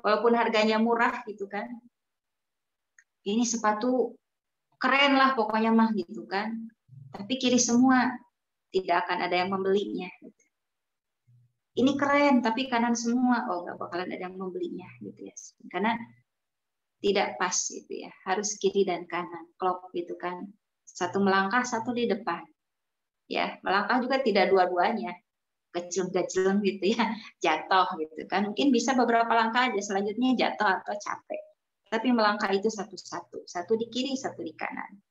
walaupun harganya murah gitu kan. Ini sepatu keren lah pokoknya mah gitu kan. Tapi kiri semua tidak akan ada yang membelinya. Gitu. Ini keren tapi kanan semua, oh nggak bakalan ada yang membelinya gitu ya. Karena tidak pas gitu ya. Harus kiri dan kanan, klop gitu kan. Satu melangkah, satu di depan. Ya, melangkah juga tidak dua-duanya. Kecil-kecil gitu ya, jatuh gitu kan. Mungkin bisa beberapa langkah aja, selanjutnya jatuh atau capek. Tapi melangkah itu satu-satu, satu di kiri, satu di kanan.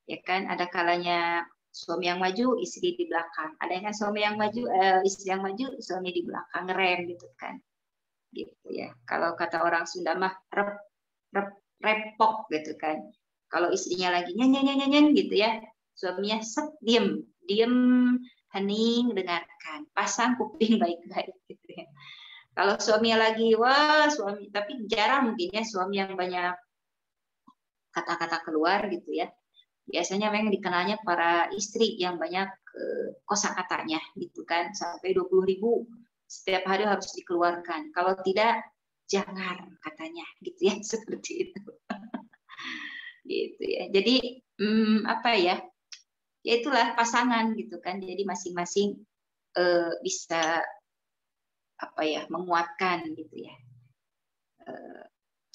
Ya kan, ada kalanya suami yang maju, istri di belakang. Ada yang suami yang maju, istri yang maju, suami di belakang, ngerem gitu kan. Gitu ya. Kalau kata orang Sunda mah repok gitu kan. Kalau istrinya lagi nyanyi gitu ya, suaminya set diem hening dengarkan, pasang kuping baik-baik gitu ya. Kalau suaminya lagi wah suami, tapi jarang mungkin ya suami yang banyak kata-kata keluar gitu ya. Biasanya memang dikenalnya para istri yang banyak kosakatanya gitu kan, sampai 20.000 setiap hari harus dikeluarkan. Kalau tidak jangan katanya gitu ya, seperti itu. Gitu ya. Jadi apa ya? Ya itulah pasangan gitu kan. Jadi masing-masing bisa apa ya, menguatkan gitu ya.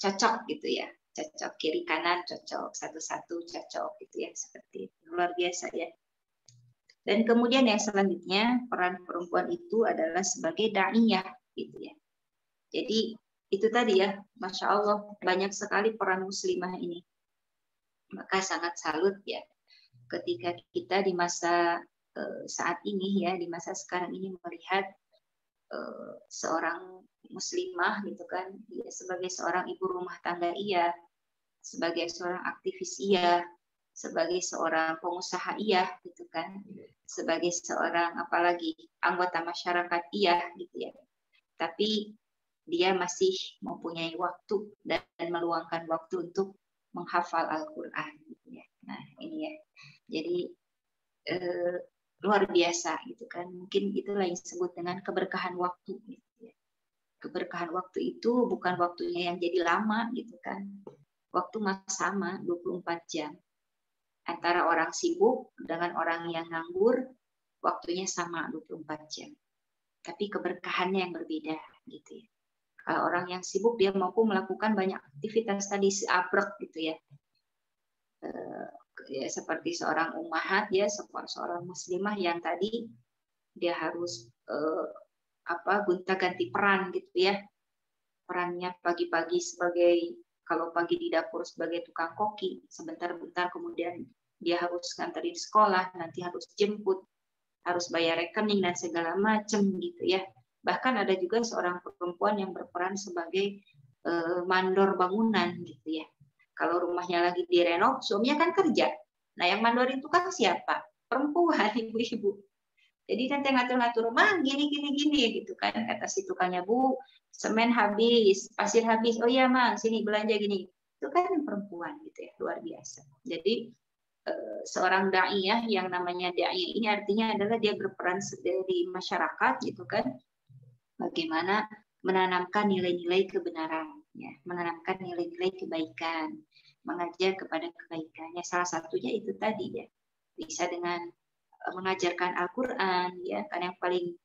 Cocok gitu ya. Cocok kiri kanan cocok, satu-satu cocok gitu ya, seperti itu. Luar biasa ya. Dan kemudian yang selanjutnya peran perempuan itu adalah sebagai da'iyah gitu ya. Jadi itu tadi ya, Masya Allah banyak sekali peran muslimah ini. Maka sangat salut ya ketika kita di masa saat ini ya, di masa sekarang ini melihat seorang muslimah gitu kan, dia sebagai seorang ibu rumah tangga iya, sebagai seorang aktivis iya, sebagai seorang pengusaha iya gitu kan, sebagai seorang apalagi anggota masyarakat iya gitu ya. Tapi dia masih mempunyai waktu dan meluangkan waktu untuk menghafal Al-Quran gitu ya. Nah ini ya, jadi luar biasa gitu kan. Mungkin itulah yang disebut dengan keberkahan waktu gitu ya. Keberkahan waktu itu bukan waktunya yang jadi lama gitu kan. Waktu masih sama 24 jam. Antara orang sibuk dengan orang yang nganggur, waktunya sama 24 jam. Tapi keberkahannya yang berbeda gitu ya. Kalau orang yang sibuk dia mampu melakukan banyak aktivitas tadi abrek gitu ya. Ya seperti seorang ummahat ya, seorang muslimah yang tadi dia harus gonta-ganti peran gitu ya. Perannya pagi-pagi sebagai, kalau pagi di dapur sebagai tukang koki, sebentar-bentar kemudian dia harus nganterin sekolah, nanti harus jemput, harus bayar rekening dan segala macam gitu ya. Bahkan ada juga seorang perempuan yang berperan sebagai mandor bangunan gitu ya. Kalau rumahnya lagi direnov, suaminya kan kerja. Nah, yang mandor itu kan siapa? Perempuan, ibu-ibu. Jadi kan ngatur-ngatur, "Mang, gini gitu kan," kata si tukangnya, "Bu, semen habis, pasir habis." "Oh iya, Mang, sini belanja gini." Itu kan perempuan gitu ya, luar biasa. Jadi seorang dai yang namanya dai ini artinya adalah dia berperan di masyarakat gitu kan, bagaimana menanamkan nilai-nilai kebenaran ya, menanamkan nilai-nilai kebaikan, mengajar kepada kebaikannya. Salah satunya itu tadi ya, bisa dengan mengajarkan Al-Qur'an ya, kan yang paling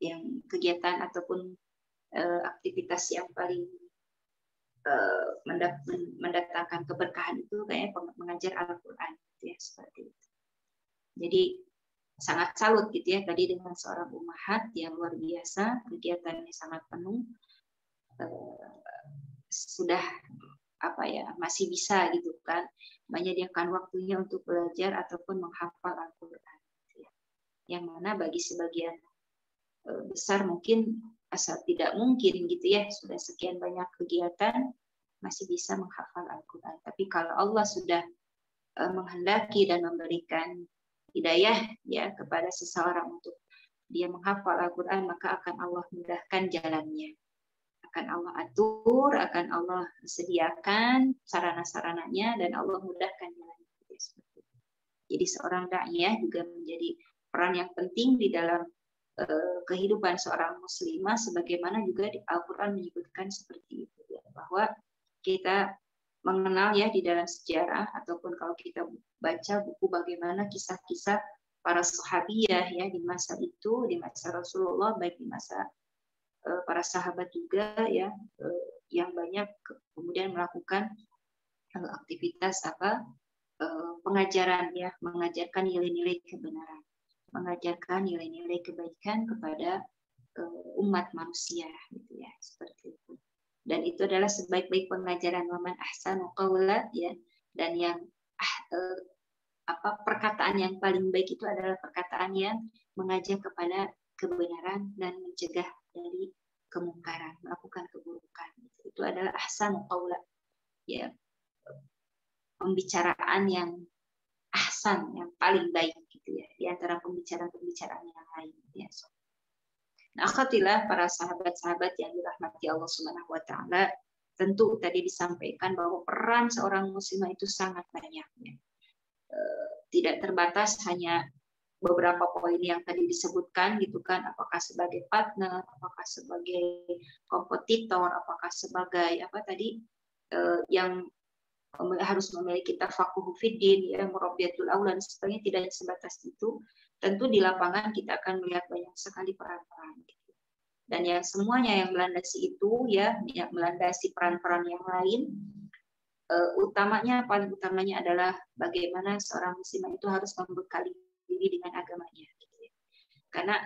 yang kegiatan ataupun aktivitas yang paling mendatangkan keberkahan itu kayak mengajar Al-Qur'an gitu ya, seperti itu. Jadi sangat salut gitu ya tadi dengan seorang ummahat yang luar biasa, kegiatannya sangat penuh, sudah masih bisa gitu kan menyediakan waktunya untuk belajar ataupun menghafal Al-Qur'an gitu ya. Yang mana bagi sebagian besar mungkin asal tidak mungkin gitu ya, sudah sekian banyak kegiatan masih bisa menghafal Al-Qur'an. Tapi kalau Allah sudah menghendaki dan memberikan hidayah ya kepada seseorang untuk dia menghafal Al-Qur'an, maka akan Allah mudahkan jalannya. Akan Allah atur, akan Allah sediakan sarana-sarananya, dan Allah mudahkan jalannya. Jadi seorang dai juga menjadi peran yang penting di dalam kehidupan seorang muslimah, sebagaimana juga di Al-Qur'an menyebutkan seperti itu ya, bahwa kita mengenal ya di dalam sejarah ataupun kalau kita baca buku bagaimana kisah-kisah para sahabiyah ya di masa itu, di masa Rasulullah, baik di masa para sahabat juga ya, yang banyak kemudian melakukan aktivitas pengajaran ya, mengajarkan nilai-nilai kebenaran, mengajarkan nilai-nilai kebaikan kepada umat manusia gitu ya, seperti itu. Dan itu adalah sebaik-baik pengajaran, waman ahsanu qawla ya, dan yang perkataan yang paling baik itu adalah perkataan yang mengajak kepada kebenaran dan mencegah dari kemungkaran, melakukan keburukan. Itu adalah ahsanu qawla ya, pembicaraan yang ahsan, yang paling baik gitu ya, di antara pembicaraan-pembicaraan yang lain ya. Nah, akhatilah para sahabat-sahabat yang dirahmati Allah Subhanahu wa taala, tentu tadi disampaikan bahwa peran seorang muslimah itu sangat banyak ya. Tidak terbatas hanya beberapa poin yang tadi disebutkan gitu kan, apakah sebagai partner, apakah sebagai kompetitor, apakah sebagai yang harus memiliki tafaquh fiddin ya, murabbiyatul aulad, sebagainya, tidak sebatas itu. Tentu di lapangan kita akan melihat banyak sekali peran-peran gitu. Dan yang semuanya yang melandasi itu ya, yang melandasi peran-peran yang lain, paling utamanya adalah bagaimana seorang muslimah itu harus membekali diri dengan agamanya gitu ya. Karena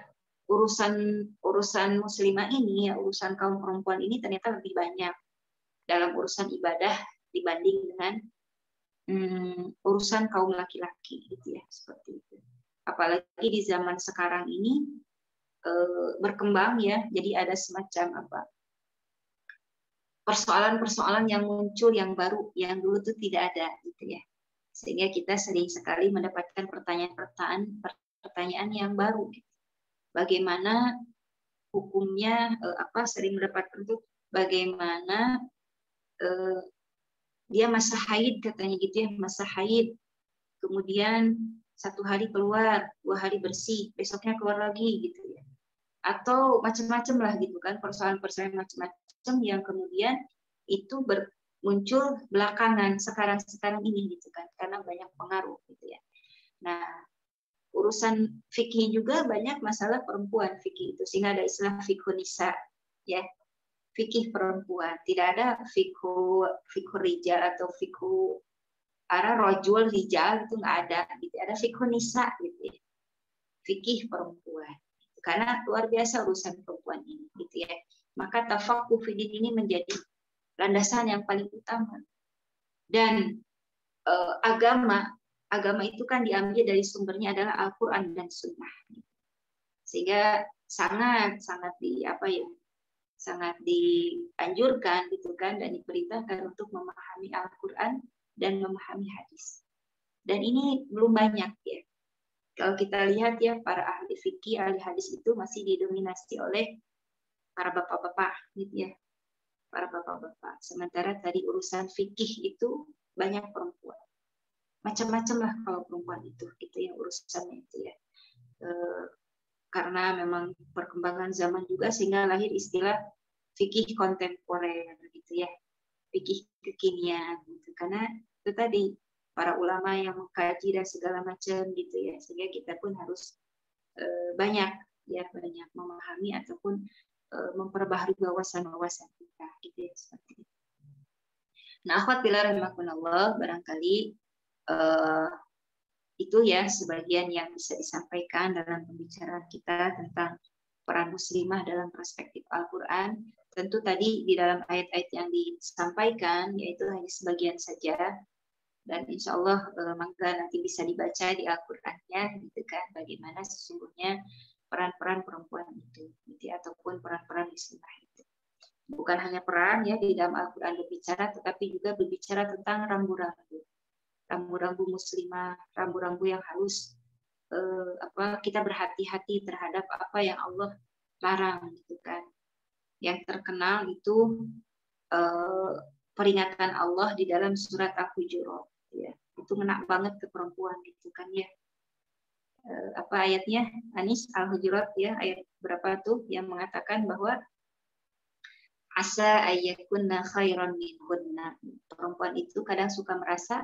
urusan muslimah ini ya, urusan kaum perempuan ini ternyata lebih banyak dalam urusan ibadah dibanding dengan urusan kaum laki-laki gitu ya, seperti itu. Apalagi di zaman sekarang ini berkembang ya, jadi ada semacam persoalan-persoalan yang muncul yang baru, yang dulu tuh tidak ada gitu ya, sehingga kita sering sekali mendapatkan pertanyaan yang baru gitu. Bagaimana hukumnya, sering mendapatkan tuh bagaimana dia masa haid katanya gitu ya, masa haid, kemudian 1 hari keluar, 2 hari bersih, besoknya keluar lagi gitu ya, atau macam-macam lah gitu kan, persoalan-persoalan macam-macam yang kemudian itu muncul belakangan sekarang ini gitu kan, karena banyak pengaruh gitu ya. Nah, urusan fikih juga banyak masalah perempuan fikih itu, sehingga ada istilah fiqhun nisa ya, fikih perempuan, tidak ada fikih rijal atau fikih rojul rijal, itu nggak ada gitu. Ada fikih nisa gitu ya. Fikih perempuan. Karena luar biasa urusan perempuan ini gitu ya. Maka tafaqquh fi din ini menjadi landasan yang paling utama. Dan agama itu kan diambil dari sumbernya adalah Al-Qur'an dan Sunnah. Sehingga sangat sangat dianjurkan gitu kan, dan diperintahkan untuk memahami Al-Qur'an dan memahami hadis. Dan ini belum banyak ya. Kalau kita lihat ya, para ahli fikih, ahli hadis itu masih didominasi oleh para bapak-bapak gitu ya. Para bapak-bapak. Sementara tadi urusan fikih itu banyak perempuan. Macam-macam lah kalau perempuan itu gitu ya urusannya itu ya. Karena memang perkembangan zaman juga sehingga lahir istilah fikih kontemporer gitu ya. Fikih kekinian gitu. Karena itu tadi para ulama yang mengkaji dan segala macam gitu ya, sehingga kita pun harus banyak memahami ataupun memperbaharui wawasan kita gitu ya, seperti itu. Nah, akhwat fillah rahimakumullah, barangkali itu ya sebagian yang bisa disampaikan dalam pembicaraan kita tentang peran muslimah dalam perspektif Al-Qur'an. Tentu tadi di dalam ayat-ayat yang disampaikan yaitu hanya sebagian saja. Dan insya Allah maka nanti bisa dibaca di Al-Qur'annya gitu kan, bagaimana sesungguhnya peran-peran perempuan itu gitu, ataupun peran-peran muslimah itu. Bukan hanya peran ya di dalam Al-Qur'an berbicara, tetapi juga berbicara tentang rambu-rambu muslimah, rambu-rambu yang harus kita berhati-hati terhadap apa yang Allah larang gitu kan. Yang terkenal itu peringatan Allah di dalam surat Al-Hujurat ya. Itu ngena banget ke perempuan gitu kan ya. Apa ayatnya Anis? Al-Hujurat ya, ayat berapa tuh yang mengatakan bahwa asa ayyakunna khairan minhunna. Perempuan itu kadang suka merasa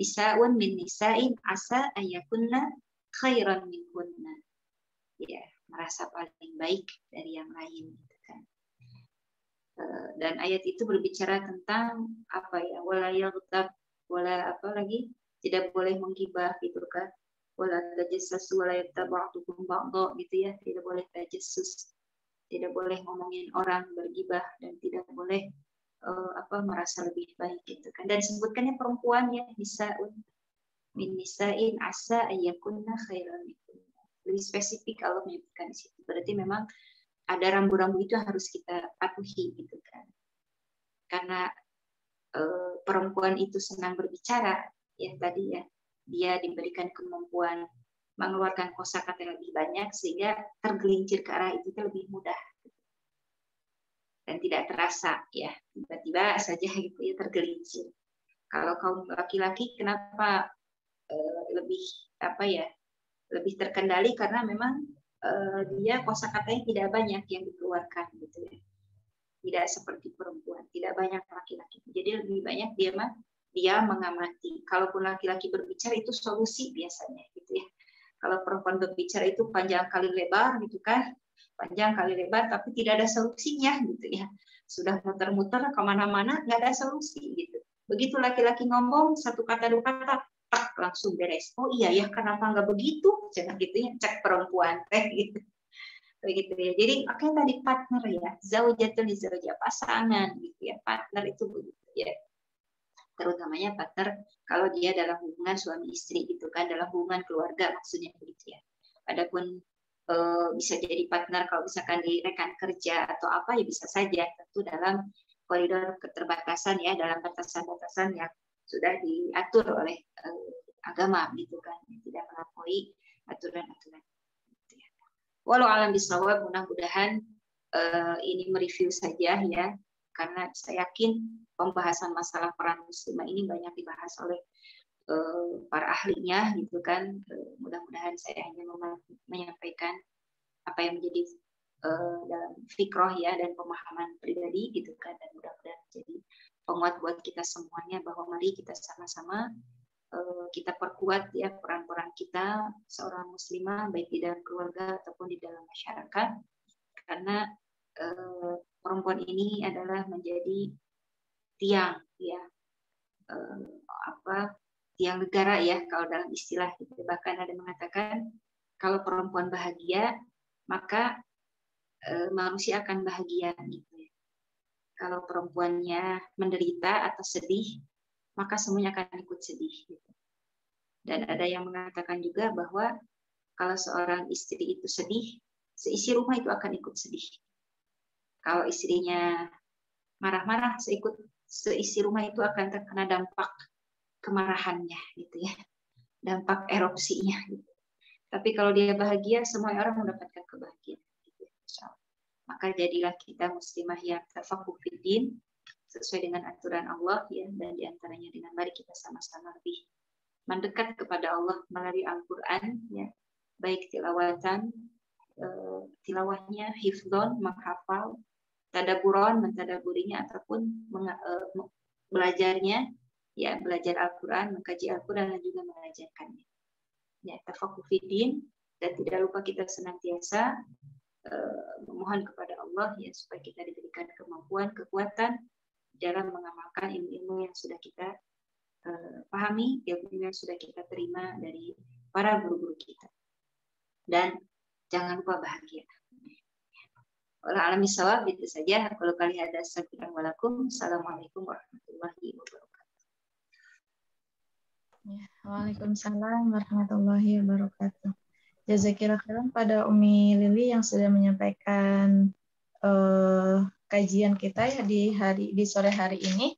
nisaun min nisain asa ayyakunna khairan minhunna. Ya, merasa paling baik dari yang lain gitu kan. Dan ayat itu berbicara tentang apa ya, wala yaghtab, wala apa lagi, tidak boleh menggibah gitu kan, wala tajassus wala yataba'tukum ba'dha gitu ya, tidak boleh tajassus, tidak boleh ngomongin orang, bergibah, dan tidak boleh merasa lebih baik gitu kan. Dan disebutkannya perempuan ya, nisaun min nisain asa ayyakunna khairan minkunna. Lebih spesifik kalau menyebutkan di situ. Berarti memang ada rambu-rambu itu harus kita patuhi gitu kan. Karena perempuan itu senang berbicara ya tadi ya, dia diberikan kemampuan mengeluarkan kosakata yang lebih banyak sehingga tergelincir ke arah itu lebih mudah dan tidak terasa ya, tiba-tiba saja gitu ya tergelincir. Kalau kaum laki-laki kenapa lebih lebih terkendali karena memang dia kosakatanya tidak banyak yang dikeluarkan gitu ya. Tidak seperti perempuan, tidak banyak laki-laki. Jadi lebih banyak dia mengamati. Kalaupun laki-laki berbicara itu solusi biasanya gitu ya. Kalau perempuan berbicara itu panjang kali lebar gitu kan, panjang kali lebar tapi tidak ada solusinya gitu ya. Sudah muter-muter kemana-mana nggak ada solusi gitu. Begitu laki-laki ngomong satu kata dua kata, tak langsung beres. Oh iya ya, kenapa nggak begitu? Jangan gitu ya, cek perempuan gitu. Begitu ya. Jadi oke tadi partner ya, zaujatun li zaujah, pasangan gitu ya. Partner itu begitu ya. Terutamanya partner kalau dia dalam hubungan suami istri gitu kan, dalam hubungan keluarga maksudnya begitu ya. Adapun bisa jadi partner kalau misalkan di rekan kerja atau apa ya bisa saja, tentu dalam koridor keterbatasan ya, dalam batasan-batasan yang sudah diatur oleh agama gitu kan, tidak melampaui aturan-aturan. Walau alam bisawab, mudah-mudahan ini mereview saja ya, karena saya yakin pembahasan masalah peran muslimah ini banyak dibahas oleh para ahlinya gitu kan. Mudah-mudahan saya hanya menyampaikan apa yang menjadi dalam fikroh ya dan pemahaman pribadi gitu kan, dan mudah-mudahan jadi penguat buat kita semuanya bahwa mari kita sama-sama kita perkuat ya peran-peran kita seorang muslimah baik di dalam keluarga ataupun di dalam masyarakat, karena perempuan ini adalah menjadi tiang, ya, tiang negara ya kalau dalam istilah gitu. Bahkan ada mengatakan kalau perempuan bahagia maka manusia akan bahagia gitu ya. Kalau perempuannya menderita atau sedih maka semuanya akan ikut sedih gitu. Dan ada yang mengatakan juga bahwa kalau seorang istri itu sedih, seisi rumah itu akan ikut sedih. Kalau istrinya marah-marah, seisi rumah itu akan terkena dampak kemarahannya gitu ya, dampak erupsinya gitu. Tapi kalau dia bahagia, semua orang mendapatkan kebahagiaan gitu ya. Maka jadilah kita muslimah yang tafaqquh fiddin sesuai dengan aturan Allah ya, dan diantaranya dengan mari kita sama-sama lebih mendekat kepada Allah melalui Al-Quran ya, baik tilawatan, tilawahnya, hifdzon, menghafal, tadaburon, mentadaburinya, ataupun belajarnya, ya belajar Al-Quran, mengkaji Al-Quran dan juga mengajarkannya. Ya, tafaqquh fiddin, dan tidak lupa kita senantiasa memohon kepada Allah ya supaya kita diberikan kemampuan, kekuatan dalam mengamalkan ilmu-ilmu yang sudah kita pahami, ilmu yang sudah kita terima dari para guru-guru kita. Dan jangan lupa bahagia. Alhamdulillah sawab, itu saja. Kalau kali ada salam walakum. Assalamualaikum warahmatullahi wabarakatuh. Ya, waalaikumsalam warahmatullahi wabarakatuh. Jazakillah khairan pada Umi Lili yang sudah menyampaikan kajian kita ya di sore hari ini.